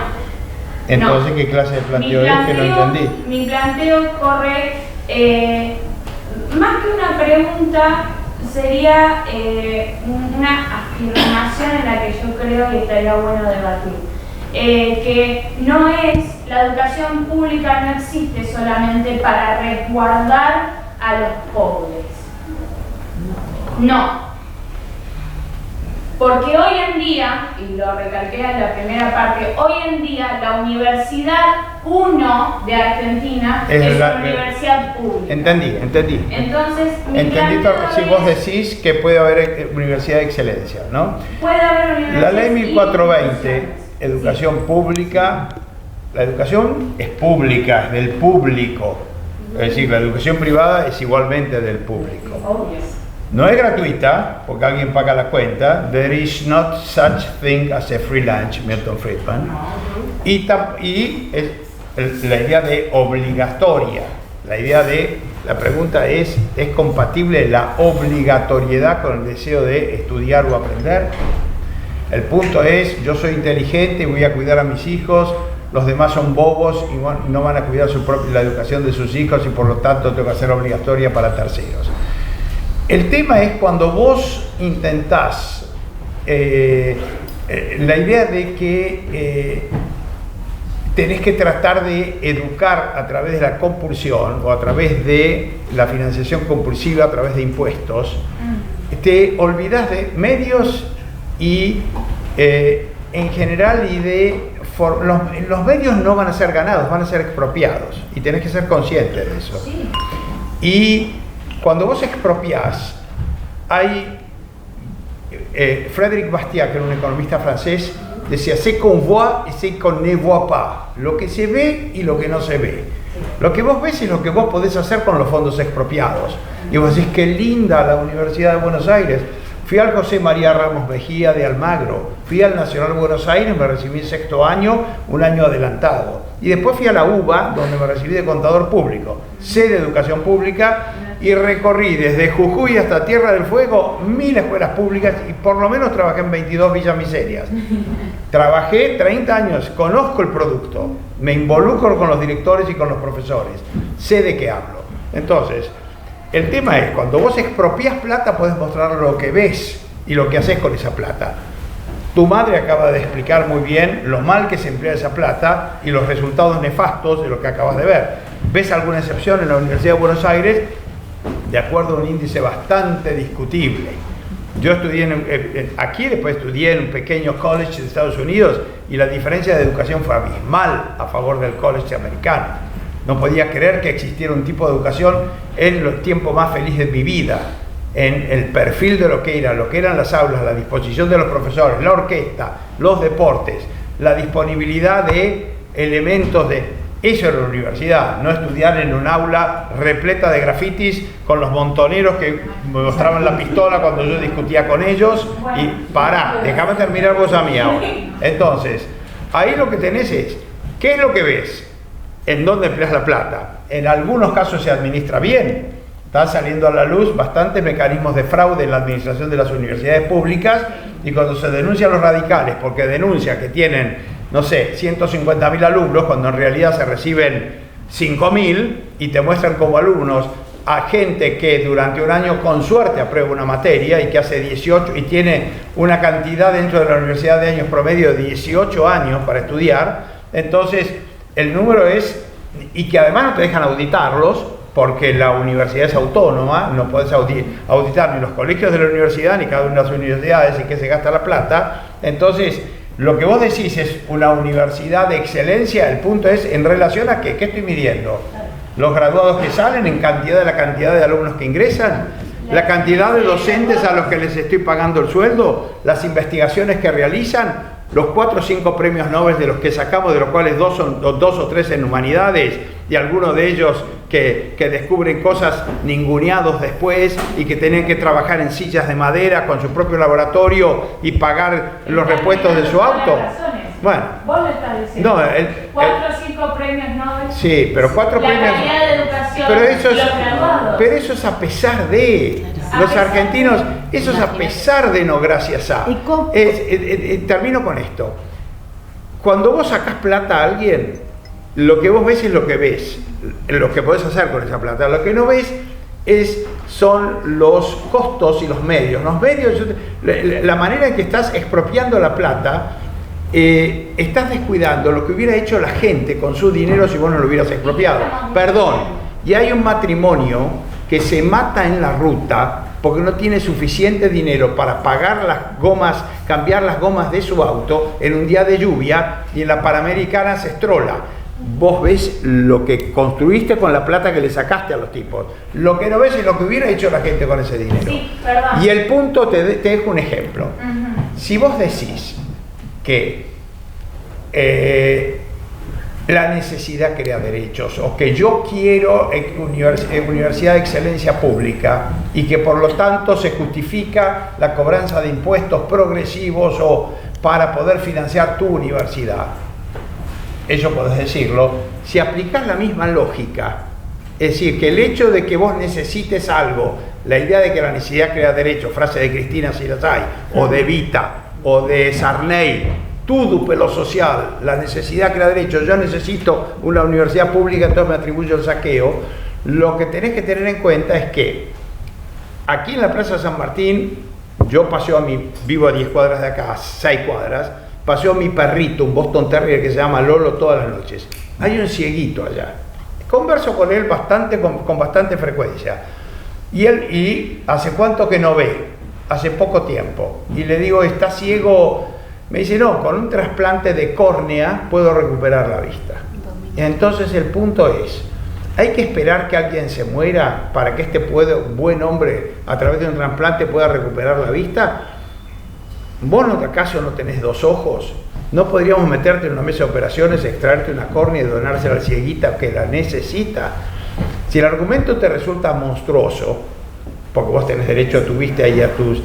Entonces, ¿qué clase de planteo es que no entendí? Mi planteo corre... más que una pregunta, sería una afirmación en la que yo creo que estaría bueno debatir. Que no es, la educación pública no existe solamente para resguardar a los pobres. No. Porque hoy en día, y lo recalqué en la primera parte, hoy en día la Universidad 1 de Argentina es una universidad pública. Entendí. Entonces, si vos decís que puede haber universidad de excelencia, ¿no? Puede haber universidad. La ley 1420, educación pública, la educación es pública, es del público. Es decir, la educación privada es igualmente del público. Obvio. No es gratuita, porque alguien paga la cuenta. There is not such thing as a free lunch, Milton Friedman. Y es la idea de obligatoria, la idea de La pregunta ¿es compatible la obligatoriedad con el deseo de estudiar o aprender? El punto es, yo soy inteligente y voy a cuidar a mis hijos, los demás son bobos y no van a cuidar la educación de sus hijos y por lo tanto tengo que hacer obligatoria para terceros. El tema es cuando vos intentás la idea de que tenés que tratar de educar a través de la compulsión o a través de la financiación compulsiva, a través de impuestos, te olvidás de medios y en general y de los medios no van a ser ganados, van a ser expropiados y tenés que ser consciente de eso. Y cuando vos expropiás, hay Frédéric Bastiat, que era un economista francés, decía "ce qu'on voit et ce qu'on ne voit pas", lo que se ve y lo que no se ve. Lo que vos ves es lo que vos podés hacer con los fondos expropiados. Y vos decís, qué linda la Universidad de Buenos Aires. Fui al José María Ramos Mejía de Almagro, fui al Nacional de Buenos Aires, me recibí en sexto año, un año adelantado. Y después fui a la UBA, donde me recibí de contador público. Sé de educación pública y recorrí desde Jujuy hasta Tierra del Fuego 1000 escuelas públicas y por lo menos trabajé en 22 villas miserias. Trabajé 30 años, conozco el producto, me involucro con los directores y con los profesores, sé de qué hablo. Entonces, el tema es, cuando vos expropias plata, podés mostrar lo que ves y lo que haces con esa plata. Tu madre acaba de explicar muy bien lo mal que se emplea esa plata y los resultados nefastos de lo que acabas de ver. ¿Ves alguna excepción en la Universidad de Buenos Aires? De acuerdo a un índice bastante discutible. Yo estudié aquí, después estudié en un pequeño college de Estados Unidos y la diferencia de educación fue abismal a favor del college americano. No podía creer que existiera un tipo de educación en el tiempo más feliz de mi vida, en el perfil de lo que eran las aulas, la disposición de los profesores, la orquesta, los deportes, la disponibilidad de elementos de... Eso era la universidad, no estudiar en un aula repleta de grafitis con los montoneros que me mostraban la pistola cuando yo discutía con ellos y pará, déjame terminar vos a mí ahora. Entonces, ahí lo que tenés es, ¿qué es lo que ves? ¿En dónde empleas la plata? En algunos casos se administra bien. Están saliendo a la luz bastantes mecanismos de fraude en la administración de las universidades públicas y cuando se denuncian los radicales porque denuncian que tienen, no sé, 150.000 alumnos cuando en realidad se reciben 5.000 y te muestran como alumnos a gente que durante un año con suerte aprueba una materia y que hace 18 y tiene una cantidad dentro de la universidad de años promedio de 18 años para estudiar, entonces el número es, y que además no te dejan auditarlos porque la universidad es autónoma, no puedes auditar ni los colegios de la universidad ni cada una de las universidades en que se gasta la plata. Entonces lo que vos decís es una universidad de excelencia, el punto es en relación a ¿qué estoy midiendo? Los graduados que salen en la cantidad de alumnos que ingresan, la cantidad de docentes a los que les estoy pagando el sueldo, las investigaciones que realizan, los 4 o 5 premios Nobel de los que sacamos, de los cuales 2 o 3 en humanidades y algunos de ellos que descubren cosas ninguneados después y que tienen que trabajar en sillas de madera con su propio laboratorio y pagar los repuestos de su auto. Bueno, vos lo estás diciendo. No, 4 o 5 premios Nobel. Sí, pero 4 premios. La calidad de educación. Pero eso es a pesar de los argentinos, eso es a pesar de, no gracias a. Termino con esto. Cuando vos sacás plata a alguien, lo que vos ves es lo que ves, lo que podés hacer con esa plata. Lo que no ves son los costos y los medios. Los medios, la manera en que estás expropiando la plata, estás descuidando lo que hubiera hecho la gente con su dinero si vos no lo hubieras expropiado. Perdón, y hay un matrimonio que se mata en la ruta porque no tiene suficiente dinero para pagar las gomas, cambiar las gomas de su auto en un día de lluvia y en la Panamericana se estrola. Vos ves lo que construiste con la plata que le sacaste a los tipos. Lo que no ves es lo que hubiera hecho la gente con ese dinero. Sí, perdón. Y el punto, te dejo un ejemplo. Si vos decís que la necesidad crea derechos o que yo quiero universidad de excelencia pública y que por lo tanto se justifica la cobranza de impuestos progresivos o para poder financiar tu universidad, eso podés decirlo. Si aplicás la misma lógica Es decir, que el hecho de que vos necesites algo, la idea de que la necesidad crea derecho, frase de Cristina si las hay, o de Evita, o de Sarney, todo lo social, la necesidad crea derecho, yo necesito una universidad pública, entonces me atribuyo el saqueo. Lo que tenés que tener en cuenta es que aquí en la Plaza San Martín, yo vivo a 10 cuadras de acá, 6 cuadras, paseo a mi perrito, un Boston Terrier que se llama Lolo, todas las noches. Hay un cieguito allá. Converso con él con bastante frecuencia. Y ¿hace cuánto que no ve? Hace poco tiempo. Y le digo, ¿está ciego? Me dice, no, con un trasplante de córnea puedo recuperar la vista. Entonces el punto es, ¿hay que esperar que alguien se muera para que este buen hombre a través de un trasplante pueda recuperar la vista? ¿Vos acaso no tenés 2 ojos? ¿No podríamos meterte en una mesa de operaciones, extraerte una córnea y donársela al cieguita que la necesita? Si el argumento te resulta monstruoso, porque vos tenés derecho a tu vista y a tus...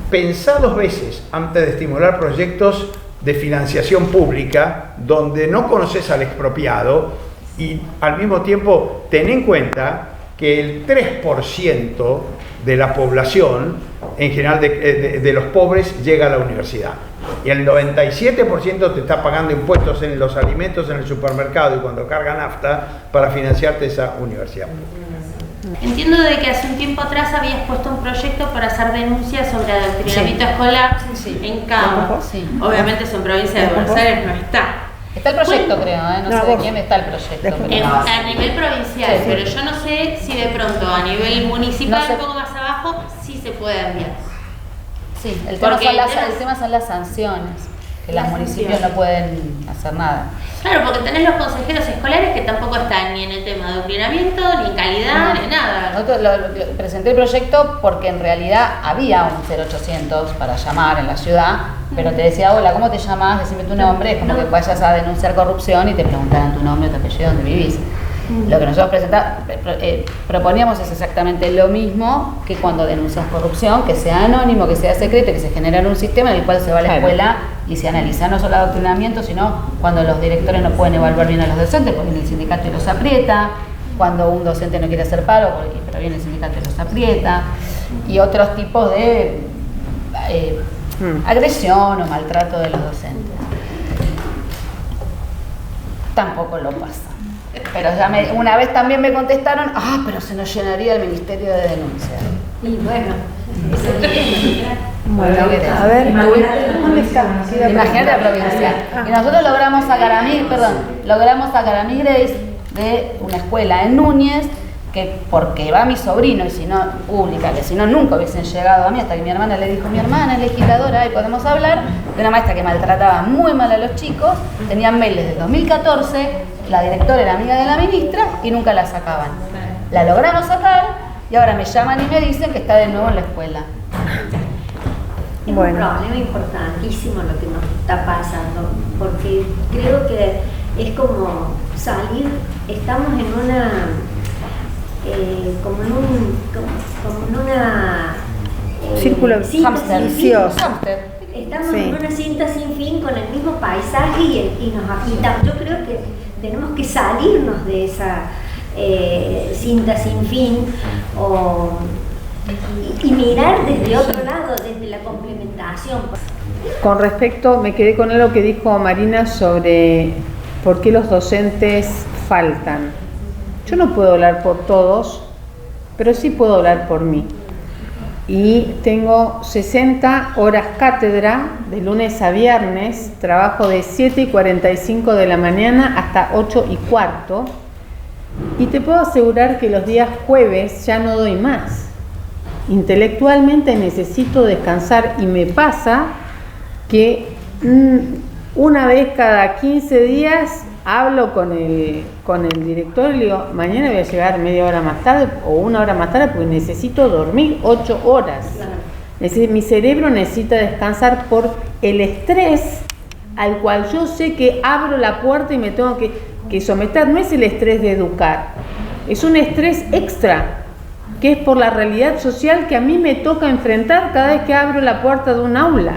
Pensá 2 veces antes de estimular proyectos de financiación pública donde no conoces al expropiado y al mismo tiempo ten en cuenta que el 3% de la población, en general de los pobres, llega a la universidad. Y el 97% te está pagando impuestos en los alimentos en el supermercado y cuando carga nafta para financiarte esa universidad. Entiendo de que hace un tiempo atrás habías puesto un proyecto para hacer denuncias sobre adoctrinamiento escolar en Cabo. Obviamente eso en provincia de Buenos Aires no está. Está el proyecto, creo, no sé de quién está el proyecto. A nivel provincial, pero yo no sé si de pronto a nivel municipal, un poco más abajo, sí se puede enviar. Sí, el tema son las sanciones, que los municipios no pueden hacer nada. Claro, porque tenés los consejeros escolares que tampoco están ni en el tema de adoctrinamiento, ni calidad, ni nada. Nosotros presenté el proyecto porque en realidad había un 0800 para llamar en la ciudad, pero te decía, hola, ¿cómo te llamas? Decime tu nombre, es como que vayas a denunciar corrupción y te preguntaran tu nombre, tu apellido, dónde vivís. Lo que nosotros proponíamos es exactamente lo mismo que cuando denuncias corrupción, que sea anónimo, que sea secreto, que se genere un sistema en el cual se va a la escuela y se analiza no solo adoctrinamiento, sino cuando los directores no pueden evaluar bien a los docentes, porque viene el sindicato y los aprieta, cuando un docente no quiere hacer paro, pero viene el sindicato y los aprieta, y otros tipos de agresión o maltrato de los docentes. Tampoco lo pasa. Pero una vez también me contestaron, pero se nos llenaría el Ministerio de Denuncias. Y bueno, a ver, ¿dónde está? Imagínate la provincia. Y nosotros logramos sacar a mi Grace de una escuela en Núñez, porque va mi sobrino, y si no, pública, que si no nunca hubiesen llegado a mí, hasta que mi hermana le dijo, mi hermana es legisladora y podemos hablar, de una maestra que maltrataba muy mal a los chicos, tenían mail desde 2014, la directora era amiga de la ministra y nunca la sacaban. La logramos sacar y ahora me llaman y me dicen que está de nuevo en la escuela. Es un problema importantísimo lo que nos está pasando, porque creo que es como salir, estamos en una... como en una círculo vicioso. Estamos en una cinta sin fin con el mismo paisaje y nos agitamos. Yo creo que tenemos que salirnos de esa cinta sin fin y mirar desde otro lado, desde la complementación. Con respecto, me quedé con algo que dijo Marina sobre por qué los docentes faltan. Yo no puedo hablar por todos, pero sí puedo hablar por mí. Y tengo 60 horas cátedra de lunes a viernes, trabajo de 7:45 de la mañana hasta 8:15. Y te puedo asegurar que los días jueves ya no doy más. Intelectualmente necesito descansar y me pasa que una vez cada 15 días hablo con el director y le digo, mañana voy a llegar media hora más tarde o una hora más tarde porque necesito dormir 8 horas. Mi cerebro necesita descansar por el estrés al cual yo sé que abro la puerta y me tengo que someter. No es el estrés de educar, es un estrés extra, que es por la realidad social que a mí me toca enfrentar cada vez que abro la puerta de un aula.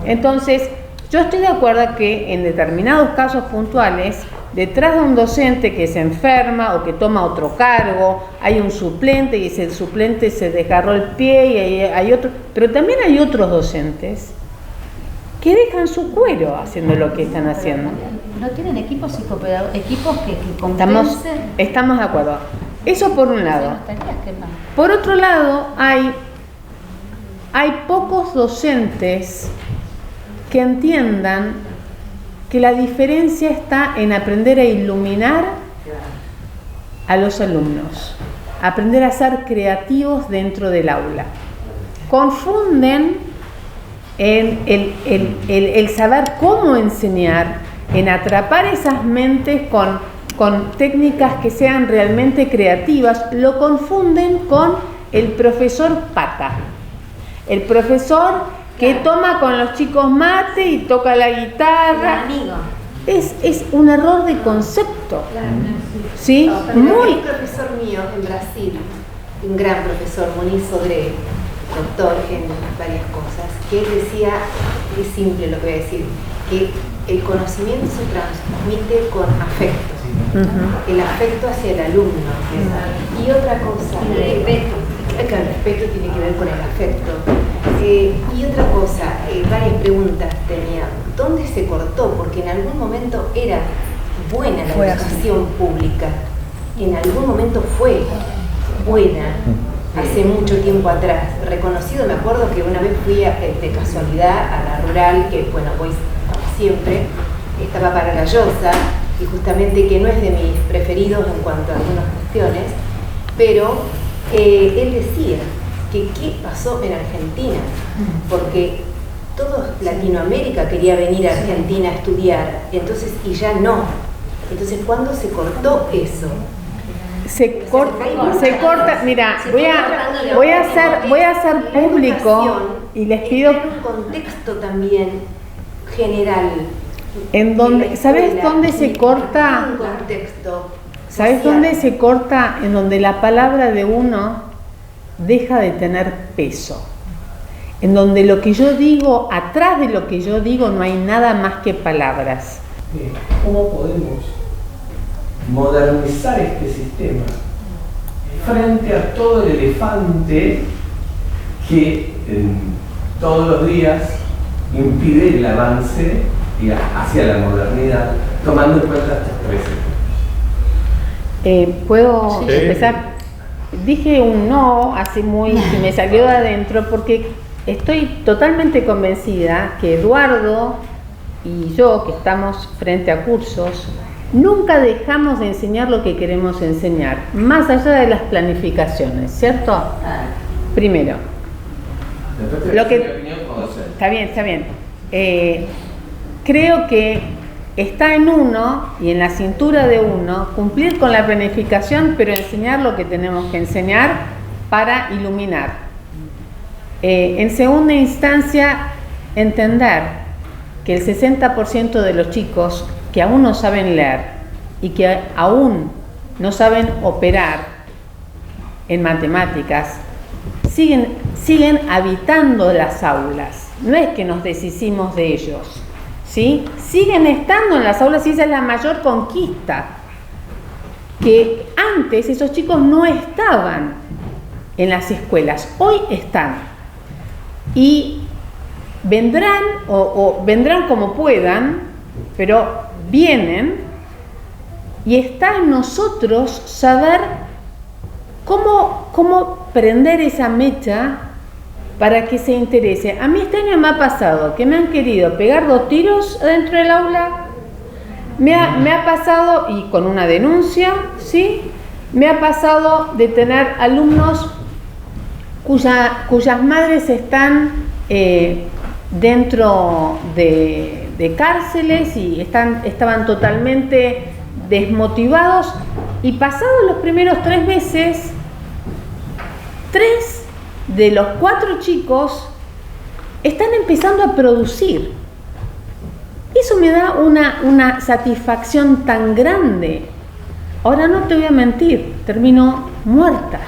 Entonces, yo estoy de acuerdo que en determinados casos puntuales detrás de un docente que se enferma o que toma otro cargo, hay un suplente y ese suplente se desgarró el pie y hay otro, pero también hay otros docentes que dejan su cuero haciendo lo que están haciendo. ¿No tienen equipos psicopedagógicos, equipos que compensen? Estamos de acuerdo. Eso por un lado. Por otro lado, hay pocos docentes que entiendan que la diferencia está en aprender a iluminar a los alumnos, aprender a ser creativos dentro del aula. Confunden en el saber cómo enseñar, en atrapar esas mentes con técnicas que sean realmente creativas, lo confunden con el profesor pata. El profesor que toma con los chicos mate y toca la guitarra. Es un error de concepto. ¿Sí? Un profesor mío en Brasil, un gran profesor, Muniz Sodré, doctor en varias cosas, que él decía, es simple lo que voy a decir, que el conocimiento se transmite con afecto. El afecto hacia el alumno. Y otra cosa, el respeto tiene que ver con el afecto. Y otra cosa, varias preguntas tenía. ¿Dónde se cortó? Porque en algún momento era buena la educación pública. En algún momento fue buena, hace mucho tiempo atrás. Reconocido, me acuerdo que una vez fui de casualidad a la rural, que bueno, voy siempre, estaba para la Llosa, y justamente que no es de mis preferidos en cuanto a algunas cuestiones, pero él decía que qué pasó en Argentina, porque toda Latinoamérica quería venir a Argentina a estudiar, entonces, y ya no. Entonces, ¿cuándo se cortó eso? Se corta, mira, voy a hacer público y les pido en un contexto también general. En donde, ¿sabes dónde se corta? Un contexto. ¿Sabes dónde se corta? En donde la palabra de uno deja de tener peso. En donde lo que yo digo, atrás de lo que yo digo no hay nada más que palabras. ¿Cómo podemos modernizar este sistema frente a todo el elefante que todos los días impide el avance hacia la modernidad, tomando en cuenta estos tres ejemplos? ¿Puedo empezar? Dije un no que me salió de adentro porque estoy totalmente convencida que Eduardo y yo, que estamos frente a cursos, nunca dejamos de enseñar lo que queremos enseñar, más allá de las planificaciones, ¿cierto? Primero, lo que está bien. Creo que está en uno y en la cintura de uno cumplir con la planificación, pero enseñar lo que tenemos que enseñar para iluminar. En segunda instancia, entender que el 60% de los chicos que aún no saben leer y que aún no saben operar en matemáticas, siguen habitando las aulas. No es que nos deshicimos de ellos, ¿sí? Siguen estando en las aulas y esa es la mayor conquista. Que antes esos chicos no estaban en las escuelas, hoy están. Y vendrán vendrán como puedan, pero vienen, y está en nosotros saber cómo prender esa mecha para que se interese. A mí este año me ha pasado que me han querido pegar 2 tiros dentro del aula, me ha pasado, y con una denuncia, ¿sí? Me ha pasado de tener alumnos cuyas madres están dentro de cárceles y estaban totalmente desmotivados, y pasados los primeros 3 meses, 3 de los 4 chicos están empezando a producir. Eso me da una satisfacción tan grande. Ahora no te voy a mentir, termino muerta,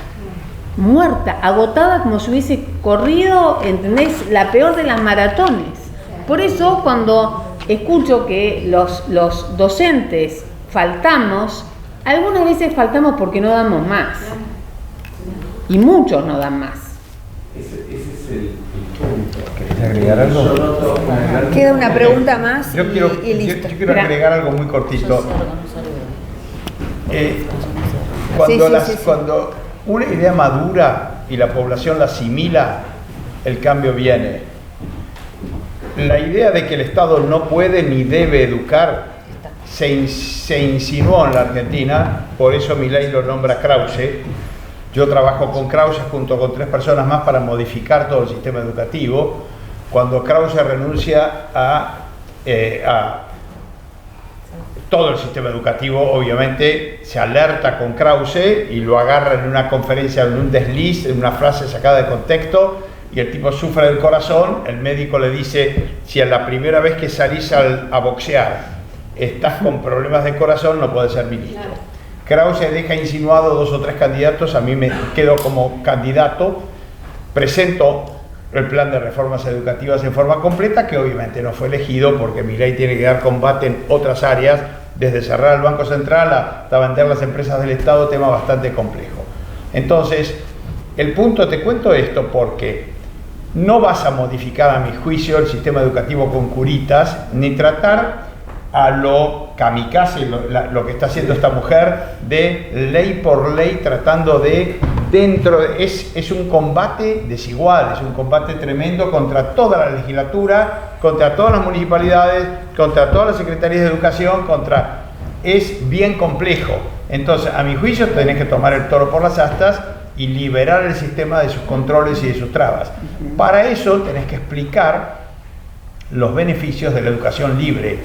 agotada, como si hubiese corrido, ¿entendés?, la peor de las maratones. Por eso cuando escucho que los docentes faltamos, algunas veces faltamos porque no damos más. Y muchos no dan más. Ese es el punto. ¿Querés agregar algo? Queda una pregunta más y listo. Yo quiero agregar algo muy cortito. Cuando una idea madura y la población la asimila, el cambio viene. La idea de que el Estado no puede ni debe educar se insinuó en la Argentina, por eso Milei lo nombra Krause. Yo trabajo con Krause junto con 3 personas más para modificar todo el sistema educativo. Cuando Krause renuncia a todo el sistema educativo, obviamente se alerta con Krause y lo agarra en una conferencia, en un desliz, en una frase sacada de contexto, y el tipo sufre del corazón. El médico le dice: si a la primera vez que salís a boxear estás con problemas de corazón, no puedes ser ministro. Krause deja insinuado 2 o 3 candidatos, a mí me quedo como candidato, presento el plan de reformas educativas en forma completa, que obviamente no fue elegido porque Milei tiene que dar combate en otras áreas, desde cerrar el Banco Central hasta vender las empresas del Estado, tema bastante complejo. Entonces, el punto, te cuento esto porque no vas a modificar, a mi juicio, el sistema educativo con curitas, ni tratar a lo kamikaze, lo que está haciendo esta mujer, de ley por ley, tratando de es un combate desigual, es un combate tremendo contra toda la legislatura, contra todas las municipalidades, contra todas las secretarías de educación, es bien complejo. Entonces, a mi juicio, tenés que tomar el toro por las astas y liberar el sistema de sus controles y de sus trabas. Para eso tenés que explicar los beneficios de la educación libre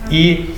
y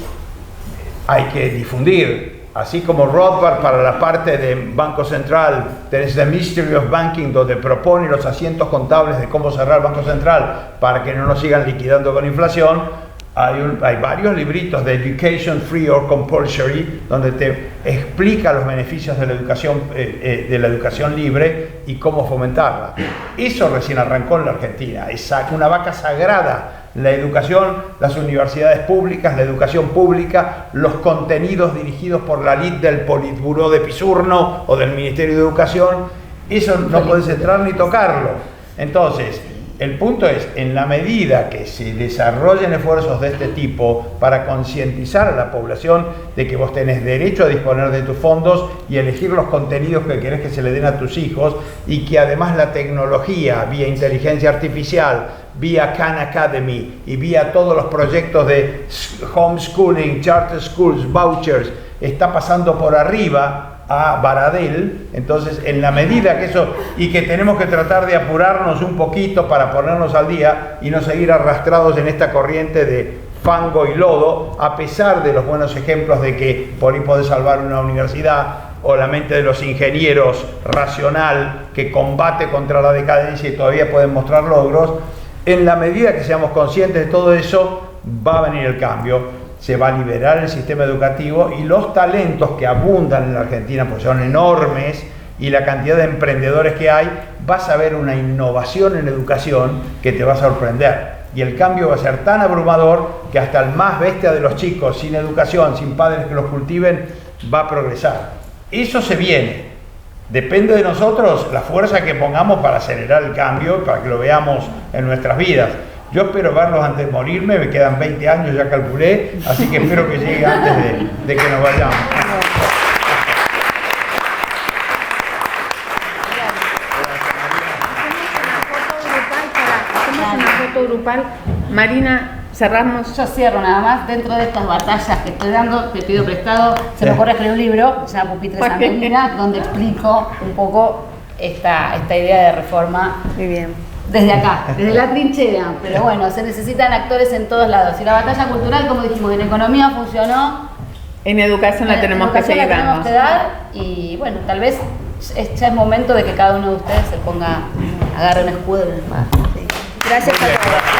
hay que difundir. Así como Rothbard para la parte de Banco Central, tenés The Mystery of Banking, donde propone los asientos contables de cómo cerrar el Banco Central para que no nos sigan liquidando con inflación. Hay varios libritos de Education Free or Compulsory donde te explica los beneficios de la educación libre y cómo fomentarla. Eso recién arrancó en la Argentina, es una vaca sagrada. La educación, las universidades públicas, la educación pública, los contenidos dirigidos por la elite del Politburó de Pisurno o del Ministerio de Educación, eso no puedes entrar ni tocarlo. Entonces, el punto es, en la medida que se desarrollen esfuerzos de este tipo para concientizar a la población de que vos tenés derecho a disponer de tus fondos y elegir los contenidos que querés que se le den a tus hijos, y que además la tecnología, vía inteligencia artificial, vía Khan Academy y vía todos los proyectos de homeschooling, charter schools, vouchers, está pasando por arriba a Baradel. Entonces, en la medida que eso, y que tenemos que tratar de apurarnos un poquito para ponernos al día y no seguir arrastrados en esta corriente de fango y lodo, a pesar de los buenos ejemplos de que por ahí podés salvar una universidad, o la mente de los ingenieros racional que combate contra la decadencia y todavía pueden mostrar logros. En la medida que seamos conscientes de todo eso, va a venir el cambio. Se va a liberar el sistema educativo y los talentos que abundan en la Argentina, pues son enormes, y la cantidad de emprendedores que hay, vas a ver una innovación en educación que te va a sorprender. Y el cambio va a ser tan abrumador que hasta el más bestia de los chicos, sin educación, sin padres que los cultiven, va a progresar. Eso se viene. Depende de nosotros la fuerza que pongamos para acelerar el cambio, para que lo veamos en nuestras vidas. Yo espero verlos antes de morirme, me quedan 20 años, ya calculé, así que espero que llegue antes de que nos vayamos. Hacemos una foto grupal. Marina, cerramos. Yo cierro nada más. Dentro de estas batallas que estoy dando, te pido prestado, se me ocurre escribir un libro, se llama Pupitres Argentina, donde explico un poco esta idea de reforma. Muy bien. Desde acá, desde la trinchera, pero bueno, se necesitan actores en todos lados. Y la batalla cultural, como dijimos, en economía funcionó. En educación la tenemos que seguir dando. Y bueno, tal vez ya es momento de que cada uno de ustedes se ponga, agarre un escudo y una espada. Gracias a todos.